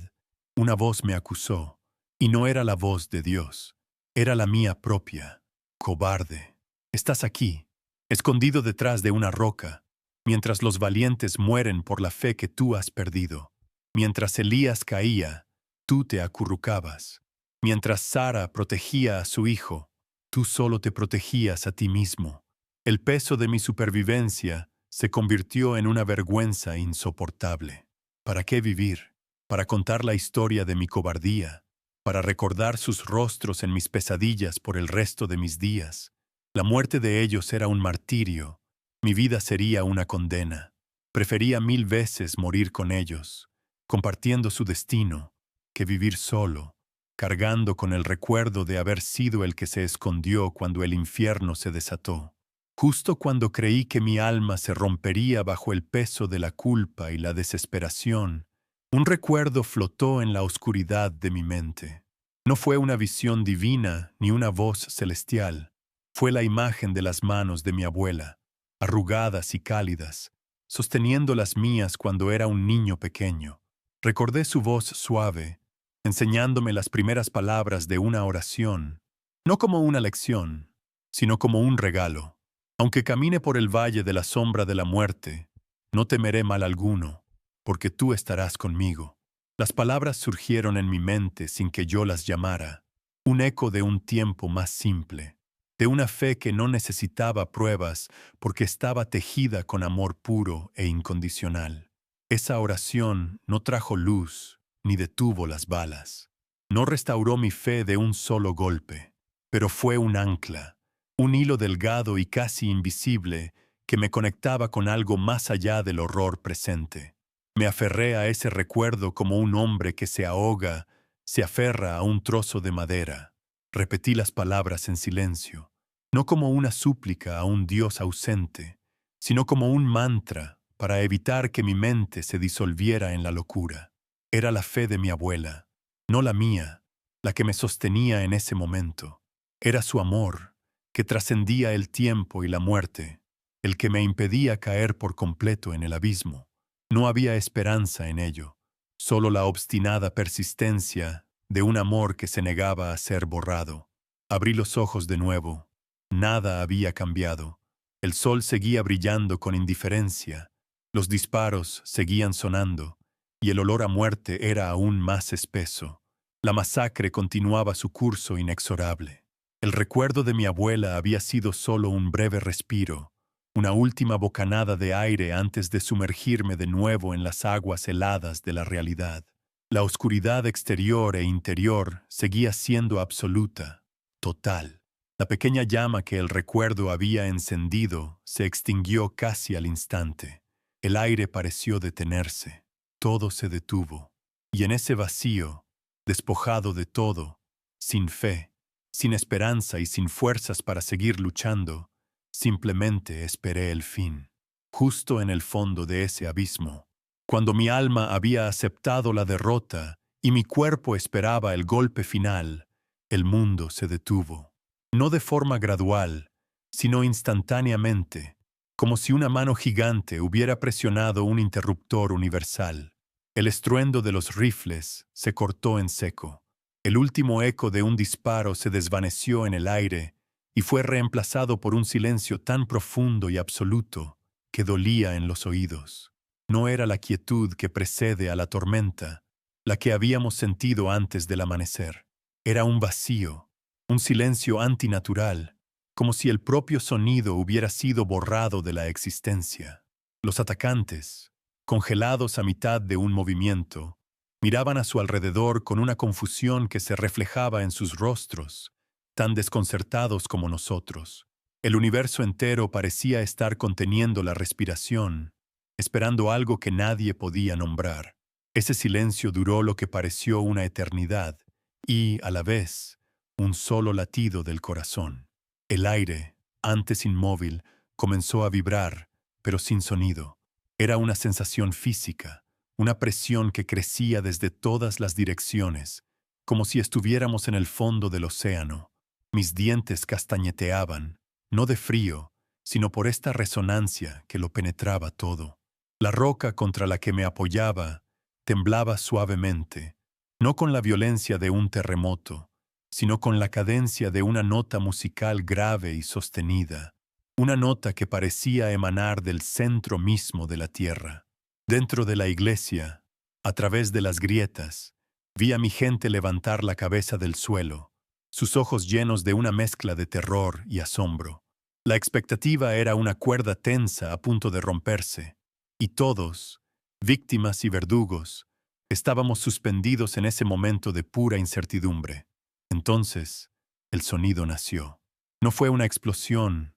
una voz me acusó, y no era la voz de Dios, era la mía propia. Cobarde, estás aquí, escondido detrás de una roca, mientras los valientes mueren por la fe que tú has perdido. Mientras Elías caía, tú te acurrucabas. Mientras Sara protegía a su hijo, tú solo te protegías a ti mismo. El peso de mi supervivencia se convirtió en una vergüenza insoportable. ¿Para qué vivir? Para contar la historia de mi cobardía, para recordar sus rostros en mis pesadillas por el resto de mis días. La muerte de ellos era un martirio, mi vida sería una condena. Prefería 1000 veces morir con ellos, compartiendo su destino, que vivir solo, cargando con el recuerdo de haber sido el que se escondió cuando el infierno se desató. Justo cuando creí que mi alma se rompería bajo el peso de la culpa y la desesperación, un recuerdo flotó en la oscuridad de mi mente. No fue una visión divina ni una voz celestial, fue la imagen de las manos de mi abuela, arrugadas y cálidas, sosteniendo las mías cuando era un niño pequeño. Recordé su voz suave, enseñándome las primeras palabras de una oración, no como una lección, sino como un regalo. Aunque camine por el valle de la sombra de la muerte, no temeré mal alguno, porque tú estarás conmigo. Las palabras surgieron en mi mente sin que yo las llamara, un eco de un tiempo más simple, de una fe que no necesitaba pruebas porque estaba tejida con amor puro e incondicional. Esa oración no trajo luz ni detuvo las balas. No restauró mi fe de un solo golpe, pero fue un ancla, un hilo delgado y casi invisible que me conectaba con algo más allá del horror presente. Me aferré a ese recuerdo como un hombre que se ahoga, se aferra a un trozo de madera. Repetí las palabras en silencio, no como una súplica a un Dios ausente, sino como un mantra para evitar que mi mente se disolviera en la locura. Era la fe de mi abuela, no la mía, la que me sostenía en ese momento. Era su amor, que trascendía el tiempo y la muerte, el que me impedía caer por completo en el abismo. No había esperanza en ello, solo la obstinada persistencia de un amor que se negaba a ser borrado. Abrí los ojos de nuevo. Nada había cambiado. El sol seguía brillando con indiferencia, los disparos seguían sonando, y el olor a muerte era aún más espeso. La masacre continuaba su curso inexorable. El recuerdo de mi abuela había sido solo un breve respiro, una última bocanada de aire antes de sumergirme de nuevo en las aguas heladas de la realidad. La oscuridad exterior e interior seguía siendo absoluta, total. La pequeña llama que el recuerdo había encendido se extinguió casi al instante. El aire pareció detenerse, todo se detuvo. Y en ese vacío, despojado de todo, sin fe, sin esperanza y sin fuerzas para seguir luchando, simplemente esperé el fin. Justo en el fondo de ese abismo, cuando mi alma había aceptado la derrota y mi cuerpo esperaba el golpe final, el mundo se detuvo. No de forma gradual, sino instantáneamente, como si una mano gigante hubiera presionado un interruptor universal. El estruendo de los rifles se cortó en seco. El último eco de un disparo se desvaneció en el aire y fue reemplazado por un silencio tan profundo y absoluto que dolía en los oídos. No era la quietud que precede a la tormenta, la que habíamos sentido antes del amanecer. Era un vacío, un silencio antinatural, como si el propio sonido hubiera sido borrado de la existencia. Los atacantes, congelados a mitad de un movimiento, miraban a su alrededor con una confusión que se reflejaba en sus rostros, tan desconcertados como nosotros. El universo entero parecía estar conteniendo la respiración, esperando algo que nadie podía nombrar. Ese silencio duró lo que pareció una eternidad y, a la vez, un solo latido del corazón. El aire, antes inmóvil, comenzó a vibrar, pero sin sonido. Era una sensación física, una presión que crecía desde todas las direcciones, como si estuviéramos en el fondo del océano. Mis dientes castañeteaban, no de frío, sino por esta resonancia que lo penetraba todo. La roca contra la que me apoyaba temblaba suavemente, no con la violencia de un terremoto, sino con la cadencia de una nota musical grave y sostenida, una nota que parecía emanar del centro mismo de la tierra. Dentro de la iglesia, a través de las grietas, vi a mi gente levantar la cabeza del suelo, sus ojos llenos de una mezcla de terror y asombro. La expectativa era una cuerda tensa a punto de romperse, y todos, víctimas y verdugos, estábamos suspendidos en ese momento de pura incertidumbre. Entonces, el sonido nació. No fue una explosión,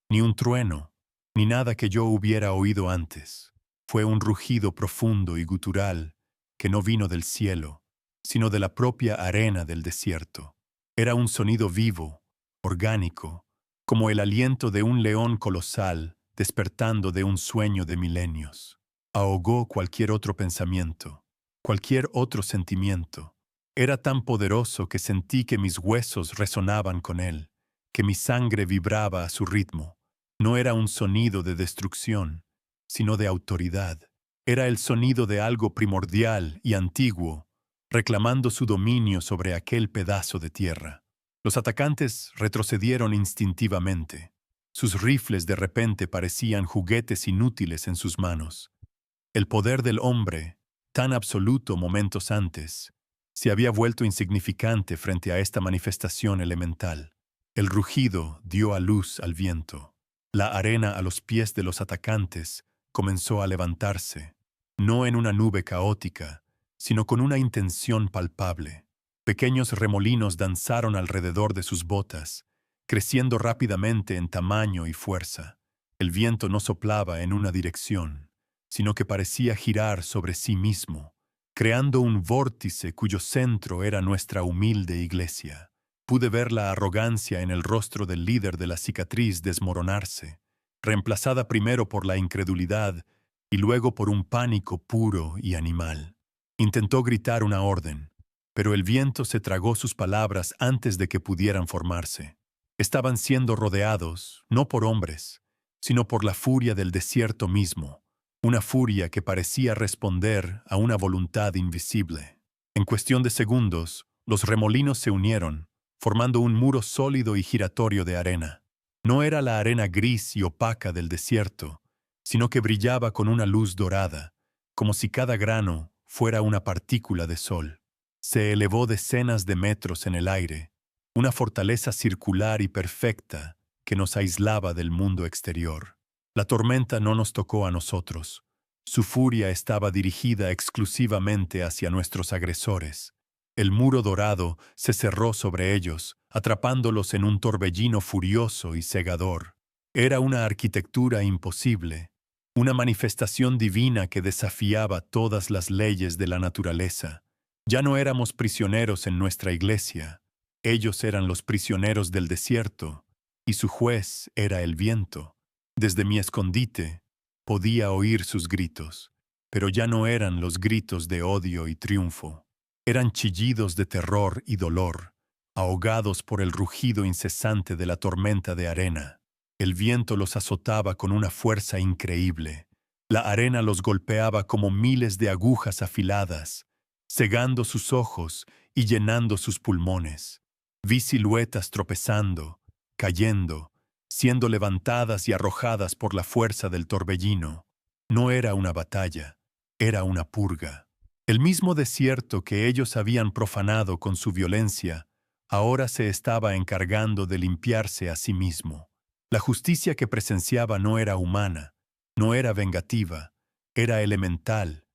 ni un trueno, ni nada que yo hubiera oído antes. Fue un rugido profundo y gutural que no vino del cielo, sino de la propia arena del desierto. Era un sonido vivo, orgánico, como el aliento de un león colosal despertando de un sueño de milenios. Ahogó cualquier otro pensamiento, cualquier otro sentimiento. Era tan poderoso que sentí que mis huesos resonaban con él, que mi sangre vibraba a su ritmo. No era un sonido de destrucción, sino de autoridad. Era el sonido de algo primordial y antiguo, reclamando su dominio sobre aquel pedazo de tierra. Los atacantes retrocedieron instintivamente. Sus rifles de repente parecían juguetes inútiles en sus manos. El poder del hombre, tan absoluto momentos antes, se había vuelto insignificante frente a esta manifestación elemental. El rugido dio a luz al viento. La arena a los pies de los atacantes comenzó a levantarse, no en una nube caótica, sino con una intención palpable. Pequeños remolinos danzaron alrededor de sus botas, creciendo rápidamente en tamaño y fuerza. El viento no soplaba en una dirección, sino que parecía girar sobre sí mismo, creando un vórtice cuyo centro era nuestra humilde iglesia. Pude ver la arrogancia en el rostro del líder de la cicatriz desmoronarse, reemplazada primero por la incredulidad y luego por un pánico puro y animal. Intentó gritar una orden, pero el viento se tragó sus palabras antes de que pudieran formarse. Estaban siendo rodeados, no por hombres, sino por la furia del desierto mismo, una furia que parecía responder a una voluntad invisible. En cuestión de segundos, los remolinos se unieron, formando un muro sólido y giratorio de arena. No era la arena gris y opaca del desierto, sino que brillaba con una luz dorada, como si cada grano fuera una partícula de sol. Se elevó decenas de metros en el aire, una fortaleza circular y perfecta que nos aislaba del mundo exterior. La tormenta no nos tocó a nosotros. Su furia estaba dirigida exclusivamente hacia nuestros agresores. El muro dorado se cerró sobre ellos, atrapándolos en un torbellino furioso y cegador. Era una arquitectura imposible, una manifestación divina que desafiaba todas las leyes de la naturaleza. Ya no éramos prisioneros en nuestra iglesia. Ellos eran los prisioneros del desierto, y su juez era el viento. Desde mi escondite podía oír sus gritos, pero ya no eran los gritos de odio y triunfo. Eran chillidos de terror y dolor, ahogados por el rugido incesante de la tormenta de arena. El viento los azotaba con una fuerza increíble. La arena los golpeaba como miles de agujas afiladas, cegando sus ojos y llenando sus pulmones. Vi siluetas tropezando, cayendo, siendo levantadas y arrojadas por la fuerza del torbellino. No era una batalla, era una purga. El mismo desierto que ellos habían profanado con su violencia, ahora se estaba encargando de limpiarse a sí mismo. La justicia que presenciaba no era humana, no era vengativa, era elemental,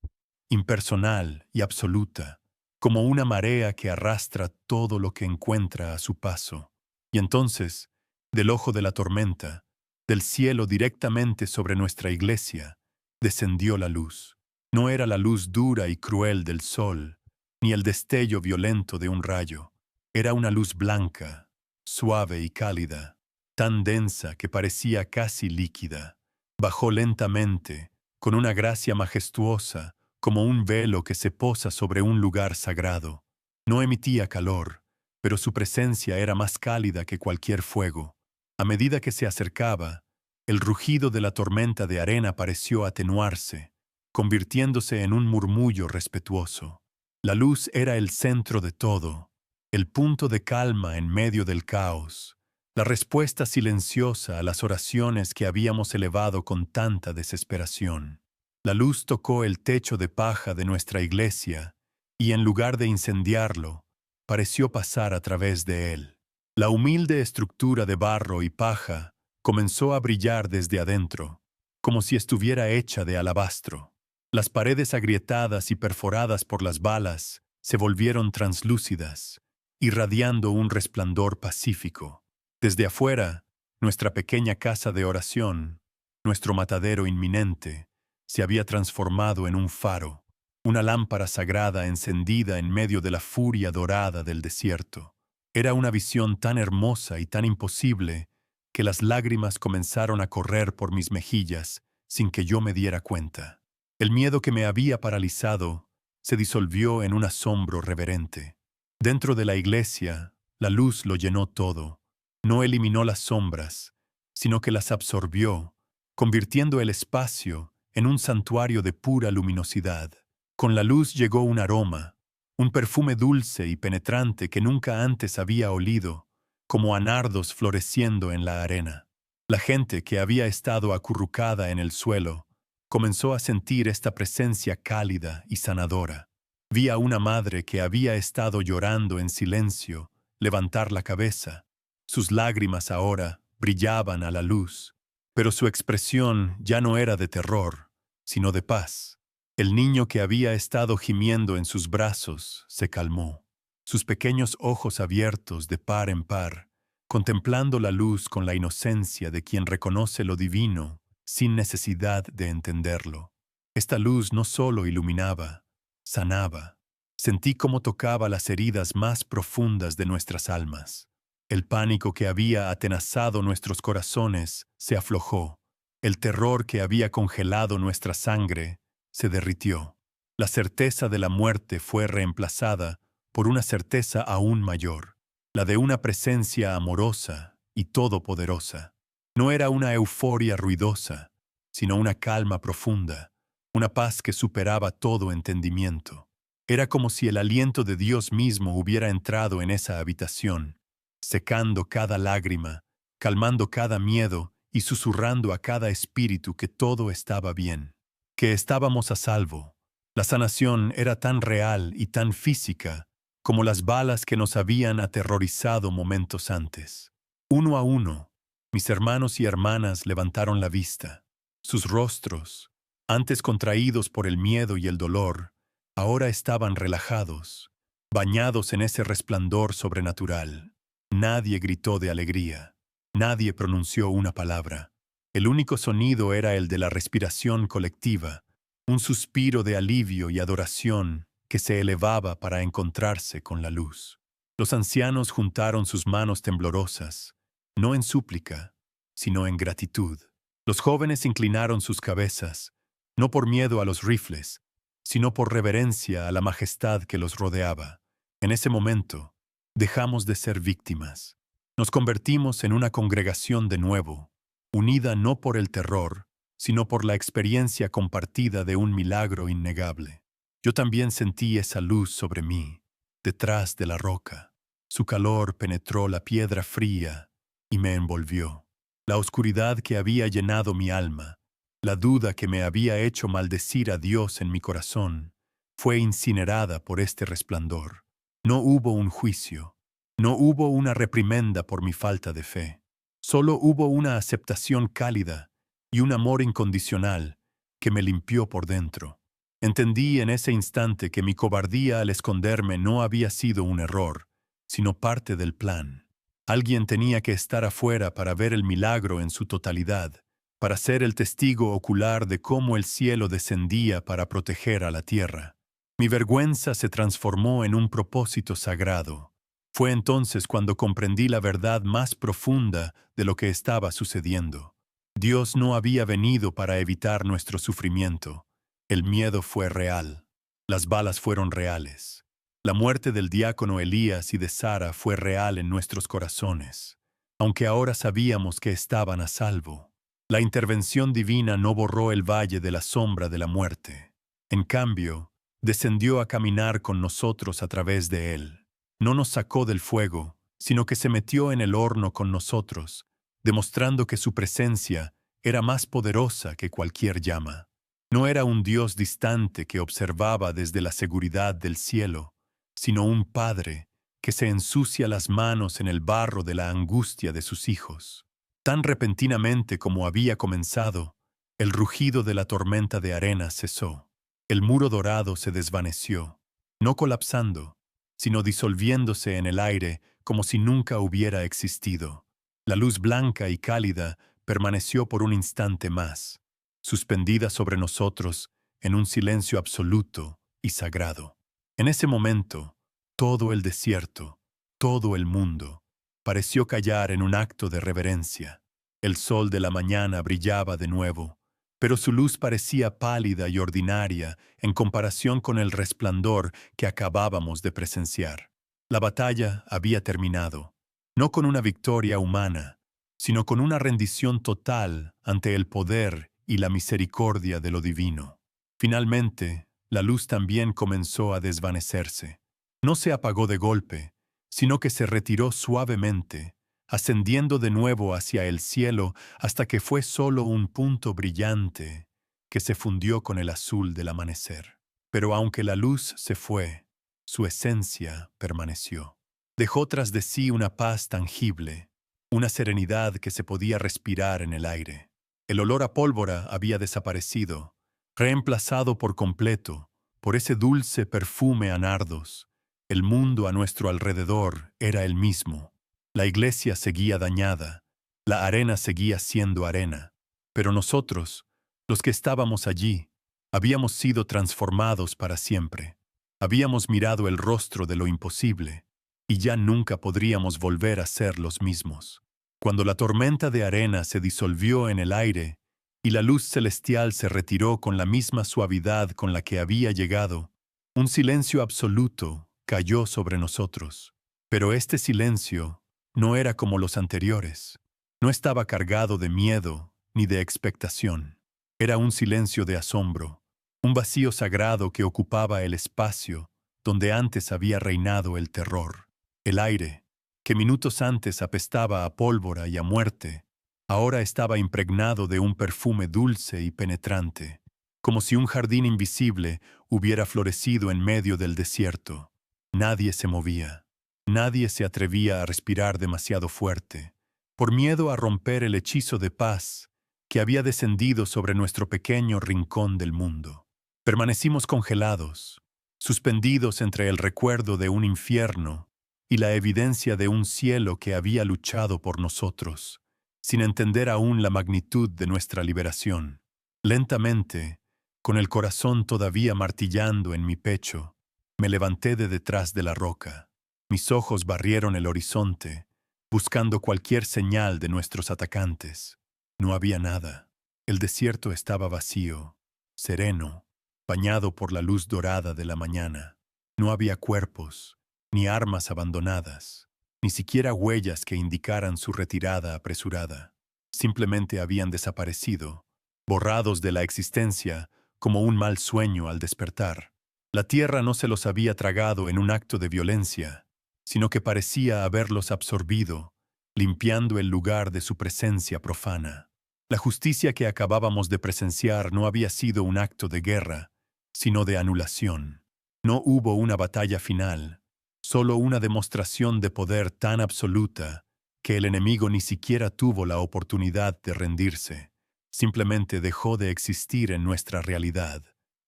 impersonal y absoluta, como una marea que arrastra todo lo que encuentra a su paso. Y entonces, del ojo de la tormenta, del cielo directamente sobre nuestra iglesia, descendió la luz. No era la luz dura y cruel del sol, ni el destello violento de un rayo. Era una luz blanca, suave y cálida, tan densa que parecía casi líquida. Bajó lentamente, con una gracia majestuosa, como un velo que se posa sobre un lugar sagrado. No emitía calor, pero su presencia era más cálida que cualquier fuego. A medida que se acercaba, el rugido de la tormenta de arena pareció atenuarse, convirtiéndose en un murmullo respetuoso. La luz era el centro de todo, el punto de calma en medio del caos, la respuesta silenciosa a las oraciones que habíamos elevado con tanta desesperación. La luz tocó el techo de paja de nuestra iglesia y, en lugar de incendiarlo, pareció pasar a través de él. La humilde estructura de barro y paja comenzó a brillar desde adentro, como si estuviera hecha de alabastro. Las paredes agrietadas y perforadas por las balas se volvieron translúcidas, irradiando un resplandor pacífico. Desde afuera, nuestra pequeña casa de oración, nuestro matadero inminente, se había transformado en un faro, una lámpara sagrada encendida en medio de la furia dorada del desierto. Era una visión tan hermosa y tan imposible que las lágrimas comenzaron a correr por mis mejillas sin que yo me diera cuenta. El miedo que me había paralizado se disolvió en un asombro reverente. Dentro de la iglesia, la luz lo llenó todo. No eliminó las sombras, sino que las absorbió, convirtiendo el espacio en un santuario de pura luminosidad. Con la luz llegó un aroma, un perfume dulce y penetrante que nunca antes había olido, como a nardos floreciendo en la arena. La gente que había estado acurrucada en el suelo comenzó a sentir esta presencia cálida y sanadora. Vi a una madre que había estado llorando en silencio levantar la cabeza. Sus lágrimas ahora brillaban a la luz, pero su expresión ya no era de terror, sino de paz. El niño que había estado gimiendo en sus brazos se calmó, sus pequeños ojos abiertos de par en par, contemplando la luz con la inocencia de quien reconoce lo divino sin necesidad de entenderlo. Esta luz no solo iluminaba, sanaba. Sentí cómo tocaba las heridas más profundas de nuestras almas. El pánico que había atenazado nuestros corazones se aflojó. El terror que había congelado nuestra sangre se derritió. La certeza de la muerte fue reemplazada por una certeza aún mayor, la de una presencia amorosa y todopoderosa. No era una euforia ruidosa, sino una calma profunda, una paz que superaba todo entendimiento. Era como si el aliento de Dios mismo hubiera entrado en esa habitación, secando cada lágrima, calmando cada miedo y susurrando a cada espíritu que todo estaba bien, que estábamos a salvo. La sanación era tan real y tan física como las balas que nos habían aterrorizado momentos antes. Uno a uno, mis hermanos y hermanas levantaron la vista. Sus rostros, antes contraídos por el miedo y el dolor, ahora estaban relajados, bañados en ese resplandor sobrenatural. Nadie gritó de alegría, nadie pronunció una palabra. El único sonido era el de la respiración colectiva, un suspiro de alivio y adoración que se elevaba para encontrarse con la luz. Los ancianos juntaron sus manos temblorosas, no en súplica, sino en gratitud. Los jóvenes inclinaron sus cabezas, no por miedo a los rifles, sino por reverencia a la majestad que los rodeaba. En ese momento, dejamos de ser víctimas. Nos convertimos en una congregación de nuevo, unida no por el terror, sino por la experiencia compartida de un milagro innegable. Yo también sentí esa luz sobre mí, detrás de la roca. Su calor penetró la piedra fría y me envolvió. La oscuridad que había llenado mi alma, la duda que me había hecho maldecir a Dios en mi corazón, fue incinerada por este resplandor. No hubo un juicio, no hubo una reprimenda por mi falta de fe. Solo hubo una aceptación cálida y un amor incondicional que me limpió por dentro. Entendí en ese instante que mi cobardía al esconderme no había sido un error, sino parte del plan. Alguien tenía que estar afuera para ver el milagro en su totalidad, para ser el testigo ocular de cómo el cielo descendía para proteger a la tierra. Mi vergüenza se transformó en un propósito sagrado. Fue entonces cuando comprendí la verdad más profunda de lo que estaba sucediendo. Dios no había venido para evitar nuestro sufrimiento. El miedo fue real. Las balas fueron reales. La muerte del diácono Elías y de Sara fue real en nuestros corazones, aunque ahora sabíamos que estaban a salvo. La intervención divina no borró el valle de la sombra de la muerte. En cambio, descendió a caminar con nosotros a través de él. No nos sacó del fuego, sino que se metió en el horno con nosotros, demostrando que su presencia era más poderosa que cualquier llama. No era un Dios distante que observaba desde la seguridad del cielo, sino un Padre que se ensucia las manos en el barro de la angustia de sus hijos. Tan repentinamente como había comenzado, el rugido de la tormenta de arena cesó. El muro dorado se desvaneció, no colapsando, sino disolviéndose en el aire como si nunca hubiera existido. La luz blanca y cálida permaneció por un instante más. suspendida sobre nosotros en un silencio absoluto y sagrado. En ese momento, todo el desierto, todo el mundo, pareció callar en un acto de reverencia. El sol de la mañana brillaba de nuevo, pero su luz parecía pálida y ordinaria en comparación con el resplandor que acabábamos de presenciar. La batalla había terminado, no con una victoria humana, sino con una rendición total ante el poder y la misericordia de lo divino. Finalmente, la luz también comenzó a desvanecerse. No se apagó de golpe, sino que se retiró suavemente, ascendiendo de nuevo hacia el cielo hasta que fue solo un punto brillante que se fundió con el azul del amanecer. Pero aunque la luz se fue, su esencia permaneció. Dejó tras de sí una paz tangible, una serenidad que se podía respirar en el aire. El olor a pólvora había desaparecido, reemplazado por completo por ese dulce perfume a nardos. El mundo a nuestro alrededor era el mismo. La iglesia seguía dañada, la arena seguía siendo arena, pero nosotros, los que estábamos allí, habíamos sido transformados para siempre. Habíamos mirado el rostro de lo imposible, y ya nunca podríamos volver a ser los mismos. Cuando la tormenta de arena se disolvió en el aire y la luz celestial se retiró con la misma suavidad con la que había llegado, un silencio absoluto cayó sobre nosotros. Pero este silencio no era como los anteriores. No estaba cargado de miedo ni de expectación. Era un silencio de asombro, un vacío sagrado que ocupaba el espacio donde antes había reinado el terror. El aire, que minutos antes apestaba a pólvora y a muerte, ahora estaba impregnado de un perfume dulce y penetrante, como si un jardín invisible hubiera florecido en medio del desierto. Nadie se movía. Nadie se atrevía a respirar demasiado fuerte, por miedo a romper el hechizo de paz que había descendido sobre nuestro pequeño rincón del mundo. Permanecimos congelados, suspendidos entre el recuerdo de un infierno y la evidencia de un cielo que había luchado por nosotros, sin entender aún la magnitud de nuestra liberación. Lentamente, con el corazón todavía martillando en mi pecho, me levanté de detrás de la roca. Mis ojos barrieron el horizonte, buscando cualquier señal de nuestros atacantes. No había nada. El desierto estaba vacío, sereno, bañado por la luz dorada de la mañana. No había cuerpos, ni armas abandonadas, ni siquiera huellas que indicaran su retirada apresurada. Simplemente habían desaparecido, borrados de la existencia como un mal sueño al despertar. La tierra no se los había tragado en un acto de violencia, sino que parecía haberlos absorbido, limpiando el lugar de su presencia profana. La justicia que acabábamos de presenciar no había sido un acto de guerra, sino de anulación. No hubo una batalla final, solo una demostración de poder tan absoluta que el enemigo ni siquiera tuvo la oportunidad de rendirse. Simplemente dejó de existir en nuestra realidad.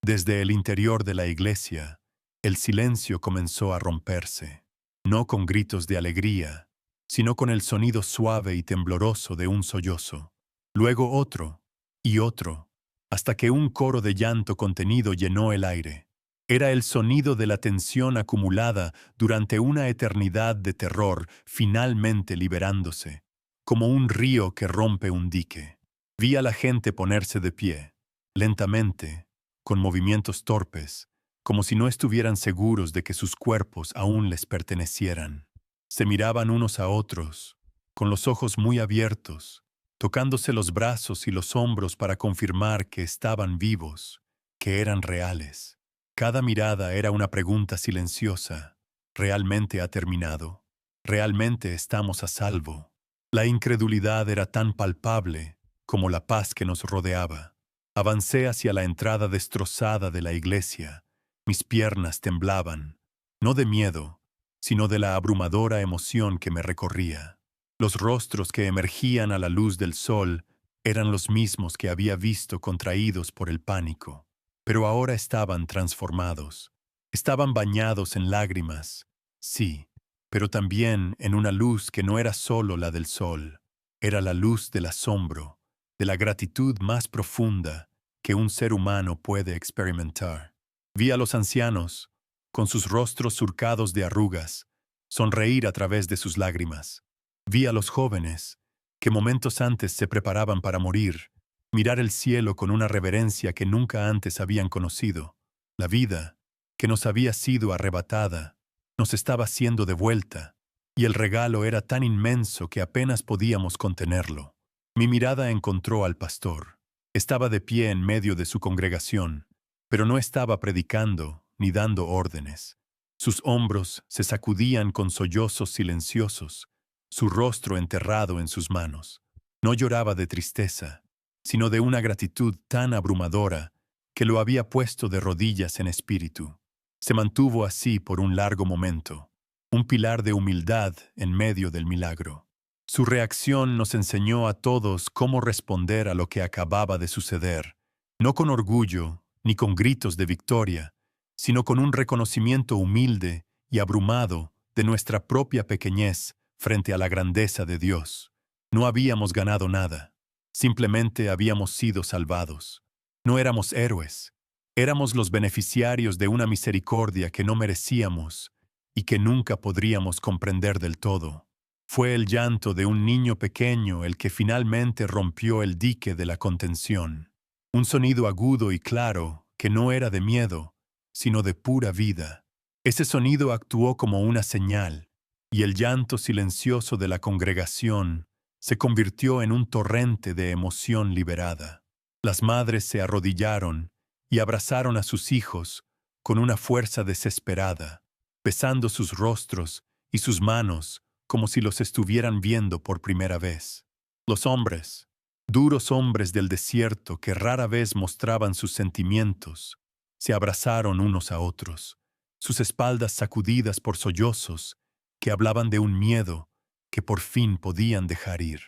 Desde el interior de la iglesia, el silencio comenzó a romperse, no con gritos de alegría, sino con el sonido suave y tembloroso de un sollozo. Luego otro, y otro, hasta que un coro de llanto contenido llenó el aire. Era el sonido de la tensión acumulada durante una eternidad de terror finalmente liberándose, como un río que rompe un dique. Vi a la gente ponerse de pie, lentamente, con movimientos torpes, como si no estuvieran seguros de que sus cuerpos aún les pertenecieran. Se miraban unos a otros, con los ojos muy abiertos, tocándose los brazos y los hombros para confirmar que estaban vivos, que eran reales. Cada mirada era una pregunta silenciosa. ¿Realmente ha terminado? ¿Realmente estamos a salvo? La incredulidad era tan palpable como la paz que nos rodeaba. Avancé hacia la entrada destrozada de la iglesia. Mis piernas temblaban, no de miedo, sino de la abrumadora emoción que me recorría. Los rostros que emergían a la luz del sol eran los mismos que había visto contraídos por el pánico, pero ahora estaban transformados. Estaban bañados en lágrimas, sí, pero también en una luz que no era solo la del sol, era la luz del asombro, de la gratitud más profunda que un ser humano puede experimentar. Vi a los ancianos, con sus rostros surcados de arrugas, sonreír a través de sus lágrimas. Vi a los jóvenes, que momentos antes se preparaban para morir, mirar el cielo con una reverencia que nunca antes habían conocido. La vida, que nos había sido arrebatada, nos estaba siendo devuelta, y el regalo era tan inmenso que apenas podíamos contenerlo. Mi mirada encontró al pastor. Estaba de pie en medio de su congregación, pero no estaba predicando ni dando órdenes. Sus hombros se sacudían con sollozos silenciosos, su rostro enterrado en sus manos. No lloraba de tristeza, sino de una gratitud tan abrumadora que lo había puesto de rodillas en espíritu. Se mantuvo así por un largo momento, un pilar de humildad en medio del milagro. Su reacción nos enseñó a todos cómo responder a lo que acababa de suceder, no con orgullo ni con gritos de victoria, sino con un reconocimiento humilde y abrumado de nuestra propia pequeñez frente a la grandeza de Dios. No habíamos ganado nada, simplemente habíamos sido salvados. No éramos héroes, éramos los beneficiarios de una misericordia que no merecíamos y que nunca podríamos comprender del todo. Fue el llanto de un niño pequeño el que finalmente rompió el dique de la contención. Un sonido agudo y claro que no era de miedo, sino de pura vida. Ese sonido actuó como una señal, y el llanto silencioso de la congregación se convirtió en un torrente de emoción liberada. Las madres se arrodillaron y abrazaron a sus hijos con una fuerza desesperada, besando sus rostros y sus manos como si los estuvieran viendo por primera vez. Los hombres, duros hombres del desierto que rara vez mostraban sus sentimientos, se abrazaron unos a otros, sus espaldas sacudidas por sollozos que hablaban de un miedo que por fin podían dejar ir.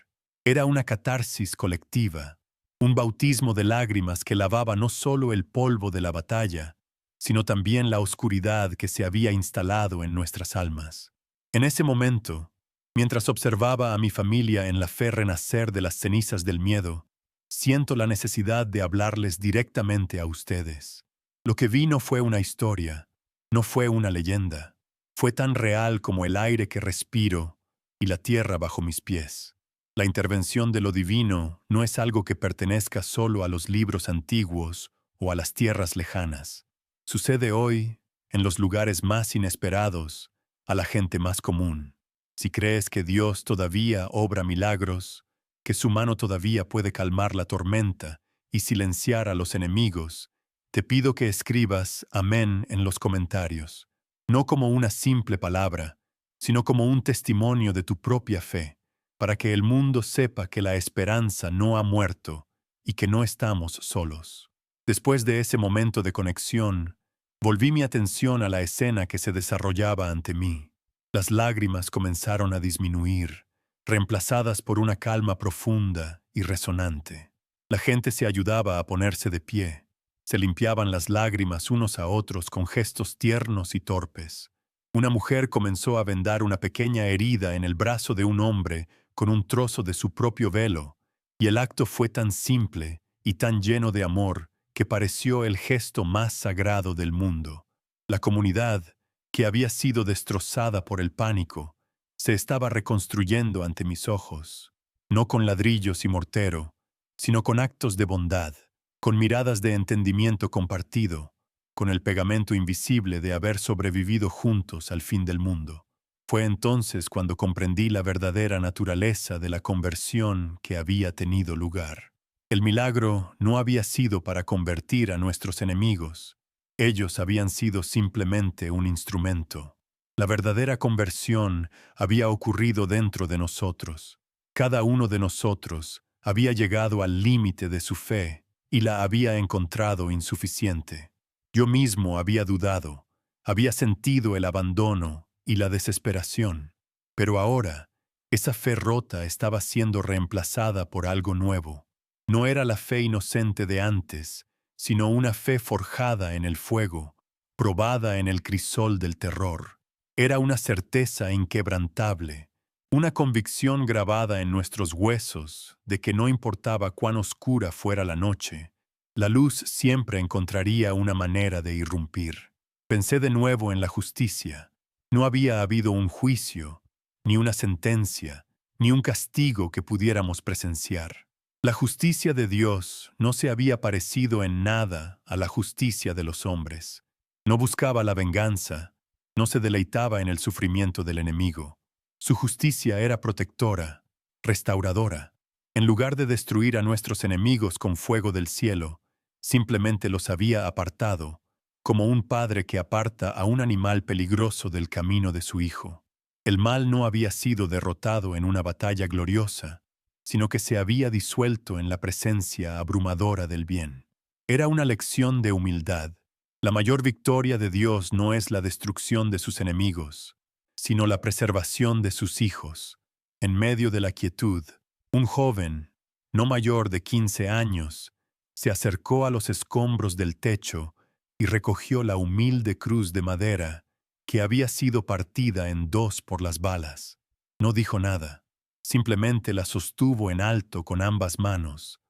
Era una catarsis colectiva, un bautismo de lágrimas que lavaba no solo el polvo de la batalla, sino también la oscuridad que se había instalado en nuestras almas. En ese momento, mientras observaba a mi familia en la fe renacer de las cenizas del miedo, siento la necesidad de hablarles directamente a ustedes. Lo que vi no fue una historia, no fue una leyenda, fue tan real como el aire que respiro y la tierra bajo mis pies. La intervención de lo divino no es algo que pertenezca solo a los libros antiguos o a las tierras lejanas. Sucede hoy, en los lugares más inesperados, a la gente más común. Si crees que Dios todavía obra milagros, que su mano todavía puede calmar la tormenta y silenciar a los enemigos, te pido que escribas amén en los comentarios, no como una simple palabra, sino como un testimonio de tu propia fe, para que el mundo sepa que la esperanza no ha muerto y que no estamos solos. Después de ese momento de conexión, volví mi atención a la escena que se desarrollaba ante mí. Las lágrimas comenzaron a disminuir, reemplazadas por una calma profunda y resonante. La gente se ayudaba a ponerse de pie. Se limpiaban las lágrimas unos a otros con gestos tiernos y torpes. Una mujer comenzó a vendar una pequeña herida en el brazo de un hombre con un trozo de su propio velo, y el acto fue tan simple y tan lleno de amor que pareció el gesto más sagrado del mundo. La comunidad, que había sido destrozada por el pánico, se estaba reconstruyendo ante mis ojos, no con ladrillos y mortero, sino con actos de bondad, con miradas de entendimiento compartido, con el pegamento invisible de haber sobrevivido juntos al fin del mundo. Fue entonces cuando comprendí la verdadera naturaleza de la conversión que había tenido lugar. El milagro no había sido para convertir a nuestros enemigos. Ellos habían sido simplemente un instrumento. La verdadera conversión había ocurrido dentro de nosotros. Cada uno de nosotros había llegado al límite de su fe y la había encontrado insuficiente. Yo mismo había dudado, había sentido el abandono y la desesperación, pero ahora esa fe rota estaba siendo reemplazada por algo nuevo. No era la fe inocente de antes, sino una fe forjada en el fuego, probada en el crisol del terror. Era una certeza inquebrantable, una convicción grabada en nuestros huesos de que no importaba cuán oscura fuera la noche, La luz siempre encontraría una manera de irrumpir. Pensé de nuevo en la justicia. No había habido un juicio, ni una sentencia, ni un castigo que pudiéramos presenciar. La justicia de Dios no se había parecido en nada a la justicia de los hombres. No buscaba la venganza, no se deleitaba en el sufrimiento del enemigo. Su justicia era protectora, restauradora. En lugar de destruir a nuestros enemigos con fuego del cielo, simplemente los había apartado, como un padre que aparta a un animal peligroso del camino de su hijo. El mal no había sido derrotado en una batalla gloriosa, sino que se había disuelto en la presencia abrumadora del bien. Era una lección de humildad. La mayor victoria de Dios no es la destrucción de sus enemigos, sino la preservación de sus hijos. En medio de la quietud, un joven, no mayor de 15 años, se acercó a los escombros del techo y recogió la humilde cruz de madera que había sido partida en dos por las balas. No dijo nada, simplemente la sostuvo en alto con ambas manos,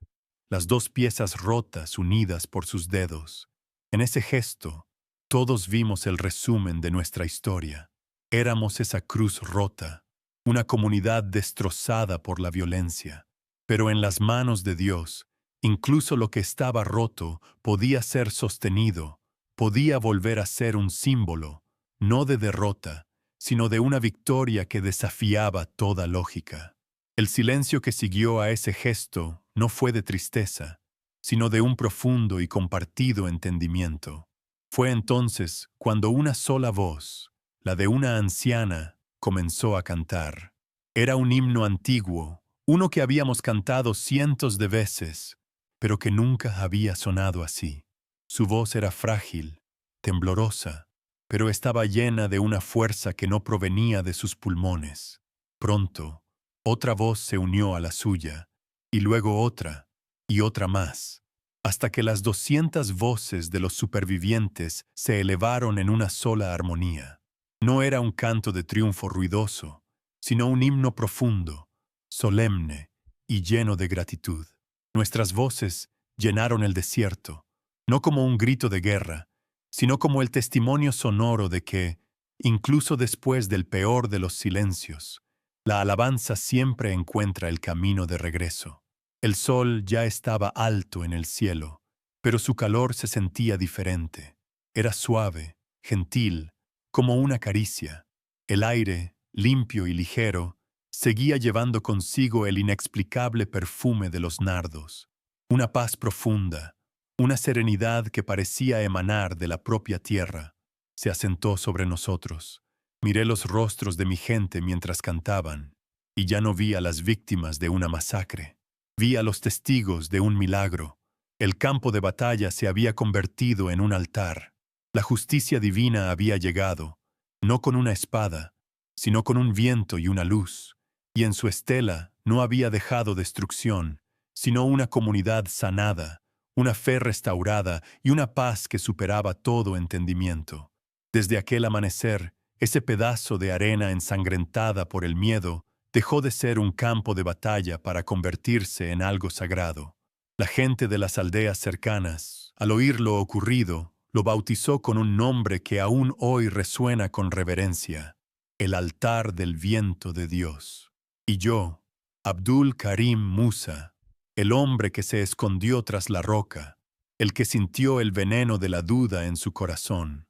las dos piezas rotas unidas por sus dedos. En ese gesto, todos vimos el resumen de nuestra historia. Éramos esa cruz rota, una comunidad destrozada por la violencia. Pero en las manos de Dios, incluso lo que estaba roto podía ser sostenido, podía volver a ser un símbolo, no de derrota, sino de una victoria que desafiaba toda lógica. El silencio que siguió a ese gesto no fue de tristeza, sino de un profundo y compartido entendimiento. Fue entonces cuando una sola voz, la de una anciana, comenzó a cantar. Era un himno antiguo, uno que habíamos cantado cientos de veces, pero que nunca había sonado así. Su voz era frágil, temblorosa, pero estaba llena de una fuerza que no provenía de sus pulmones. Pronto, otra voz se unió a la suya, y luego otra, y otra más, hasta que las 200 voces de los supervivientes se elevaron en una sola armonía. No era un canto de triunfo ruidoso, sino un himno profundo, solemne y lleno de gratitud. Nuestras voces llenaron el desierto, no como un grito de guerra, sino como el testimonio sonoro de que, incluso después del peor de los silencios, la alabanza siempre encuentra el camino de regreso. El sol ya estaba alto en el cielo, pero su calor se sentía diferente. Era suave, gentil, como una caricia. El aire, limpio y ligero, seguía llevando consigo el inexplicable perfume de los nardos. Una paz profunda, una serenidad que parecía emanar de la propia tierra, se asentó sobre nosotros. Miré los rostros de mi gente mientras cantaban, y ya no vi a las víctimas de una masacre. Vi a los testigos de un milagro. El campo de batalla se había convertido en un altar. La justicia divina había llegado, no con una espada, sino con un viento y una luz, y en su estela no había dejado destrucción, sino una comunidad sanada, una fe restaurada y una paz que superaba todo entendimiento. Desde aquel amanecer, ese pedazo de arena ensangrentada por el miedo dejó de ser un campo de batalla para convertirse en algo sagrado. La gente de las aldeas cercanas, al oír lo ocurrido, lo bautizó con un nombre que aún hoy resuena con reverencia: el altar del viento de Dios. Y yo, Abdul Karim Musa, el hombre que se escondió tras la roca, el que sintió el veneno de la duda en su corazón,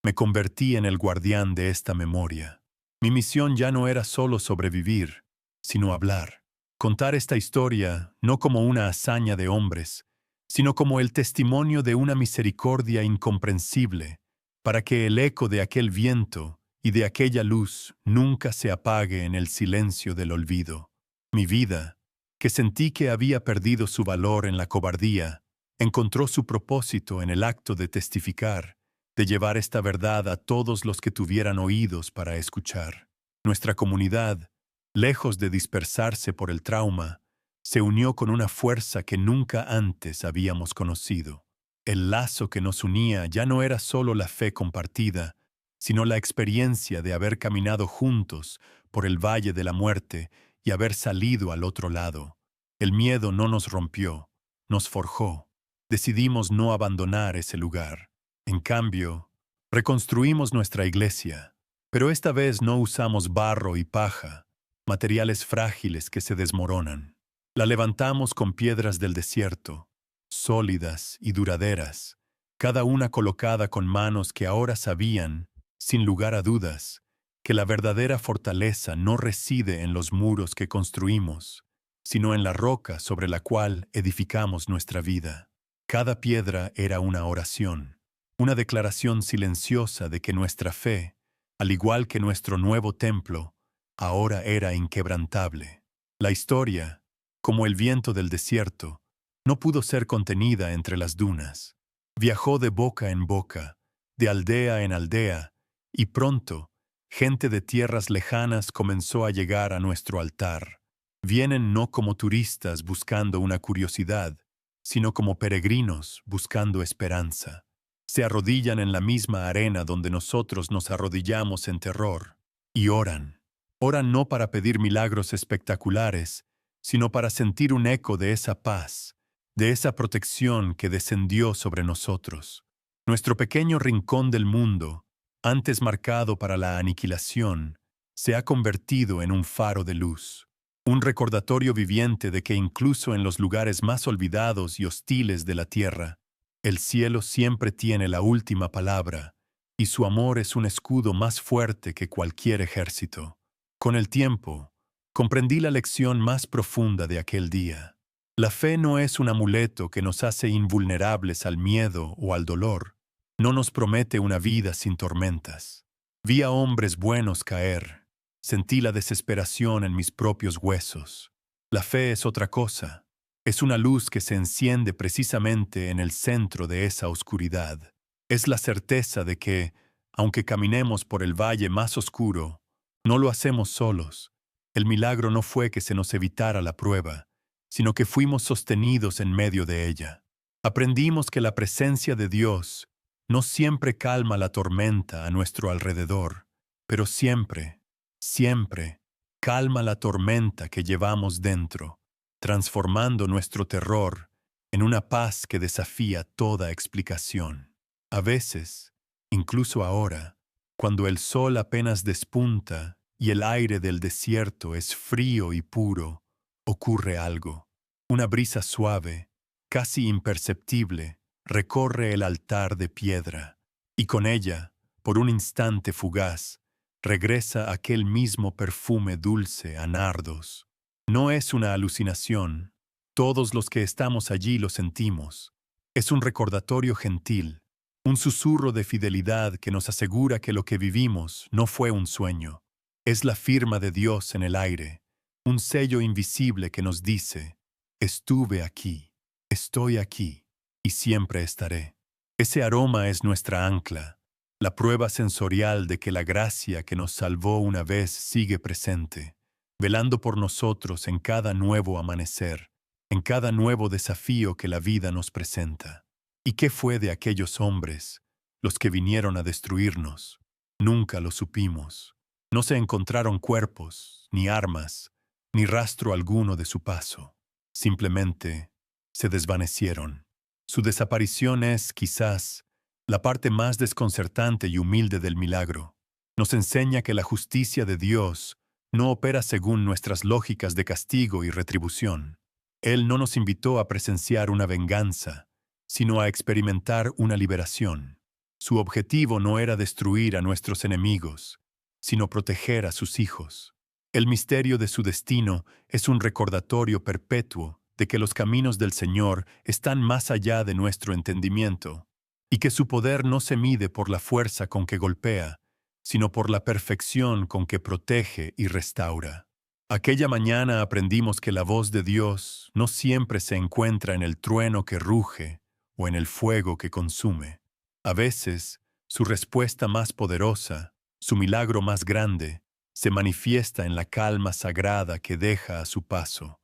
me convertí en el guardián de esta memoria. Mi misión ya no era solo sobrevivir, sino hablar. Contar esta historia no como una hazaña de hombres, sino como el testimonio de una misericordia incomprensible, para que el eco de aquel viento y de aquella luz nunca se apague en el silencio del olvido. Mi vida, que sentí que había perdido su valor en la cobardía, encontró su propósito en el acto de testificar, de llevar esta verdad a todos los que tuvieran oídos para escuchar. Nuestra comunidad, lejos de dispersarse por el trauma, se unió con una fuerza que nunca antes habíamos conocido. El lazo que nos unía ya no era solo la fe compartida, sino la experiencia de haber caminado juntos por el valle de la muerte y haber salido al otro lado. El miedo no nos rompió, nos forjó. decidimos no abandonar ese lugar. En cambio, reconstruimos nuestra iglesia, pero esta vez no usamos barro y paja, materiales frágiles que se desmoronan. La levantamos con piedras del desierto, sólidas y duraderas, cada una colocada con manos que ahora sabían, sin lugar a dudas, que la verdadera fortaleza no reside en los muros que construimos, sino en la roca sobre la cual edificamos nuestra vida. Cada piedra era una oración, una declaración silenciosa de que nuestra fe, al igual que nuestro nuevo templo, ahora era inquebrantable. La historia, como el viento del desierto, no pudo ser contenida entre las dunas. Viajó de boca en boca, de aldea en aldea, y pronto, gente de tierras lejanas comenzó a llegar a nuestro altar. Vienen no como turistas buscando una curiosidad, sino como peregrinos buscando esperanza. Se arrodillan en la misma arena donde nosotros nos arrodillamos en terror, y oran. Oran no para pedir milagros espectaculares, sino para sentir un eco de esa paz, de esa protección que descendió sobre nosotros. Nuestro pequeño rincón del mundo, antes marcado para la aniquilación, se ha convertido en un faro de luz, un recordatorio viviente de que incluso en los lugares más olvidados y hostiles de la tierra, el cielo siempre tiene la última palabra, y su amor es un escudo más fuerte que cualquier ejército. Con el tiempo, comprendí la lección más profunda de aquel día. La fe no es un amuleto que nos hace invulnerables al miedo o al dolor. No nos promete una vida sin tormentas. Vi a hombres buenos caer. Sentí la desesperación en mis propios huesos. La fe es otra cosa. Es una luz que se enciende precisamente en el centro de esa oscuridad. Es la certeza de que, aunque caminemos por el valle más oscuro, no lo hacemos solos. El milagro no fue que se nos evitara la prueba, sino que fuimos sostenidos en medio de ella. Aprendimos que la presencia de Dios no siempre calma la tormenta a nuestro alrededor, pero siempre, siempre calma la tormenta que llevamos dentro, transformando nuestro terror en una paz que desafía toda explicación. A veces, incluso ahora, cuando el sol apenas despunta y el aire del desierto es frío y puro, ocurre algo. Una brisa suave, casi imperceptible, recorre el altar de piedra, y con ella, por un instante fugaz, regresa aquel mismo perfume dulce a nardos. No es una alucinación. Todos los que estamos allí lo sentimos. Es un recordatorio gentil, un susurro de fidelidad que nos asegura que lo que vivimos no fue un sueño. Es la firma de Dios en el aire, un sello invisible que nos dice: estuve aquí, estoy aquí y siempre estaré. Ese aroma es nuestra ancla, la prueba sensorial de que la gracia que nos salvó una vez sigue presente, velando por nosotros en cada nuevo amanecer, en cada nuevo desafío que la vida nos presenta. ¿Y qué fue de aquellos hombres, los que vinieron a destruirnos? Nunca lo supimos. No se encontraron cuerpos, ni armas, ni rastro alguno de su paso. Simplemente se desvanecieron. Su desaparición es, quizás, la parte más desconcertante y humilde del milagro. Nos enseña que la justicia de Dios no opera según nuestras lógicas de castigo y retribución. Él no nos invitó a presenciar una venganza, sino a experimentar una liberación. Su objetivo no era destruir a nuestros enemigos, sino proteger a sus hijos. El misterio de su destino es un recordatorio perpetuo de que los caminos del Señor están más allá de nuestro entendimiento, y que su poder no se mide por la fuerza con que golpea, sino por la perfección con que protege y restaura. Aquella mañana aprendimos que la voz de Dios no siempre se encuentra en el trueno que ruge o en el fuego que consume. A veces, su respuesta más poderosa, su milagro más grande, se manifiesta en la calma sagrada que deja a su paso.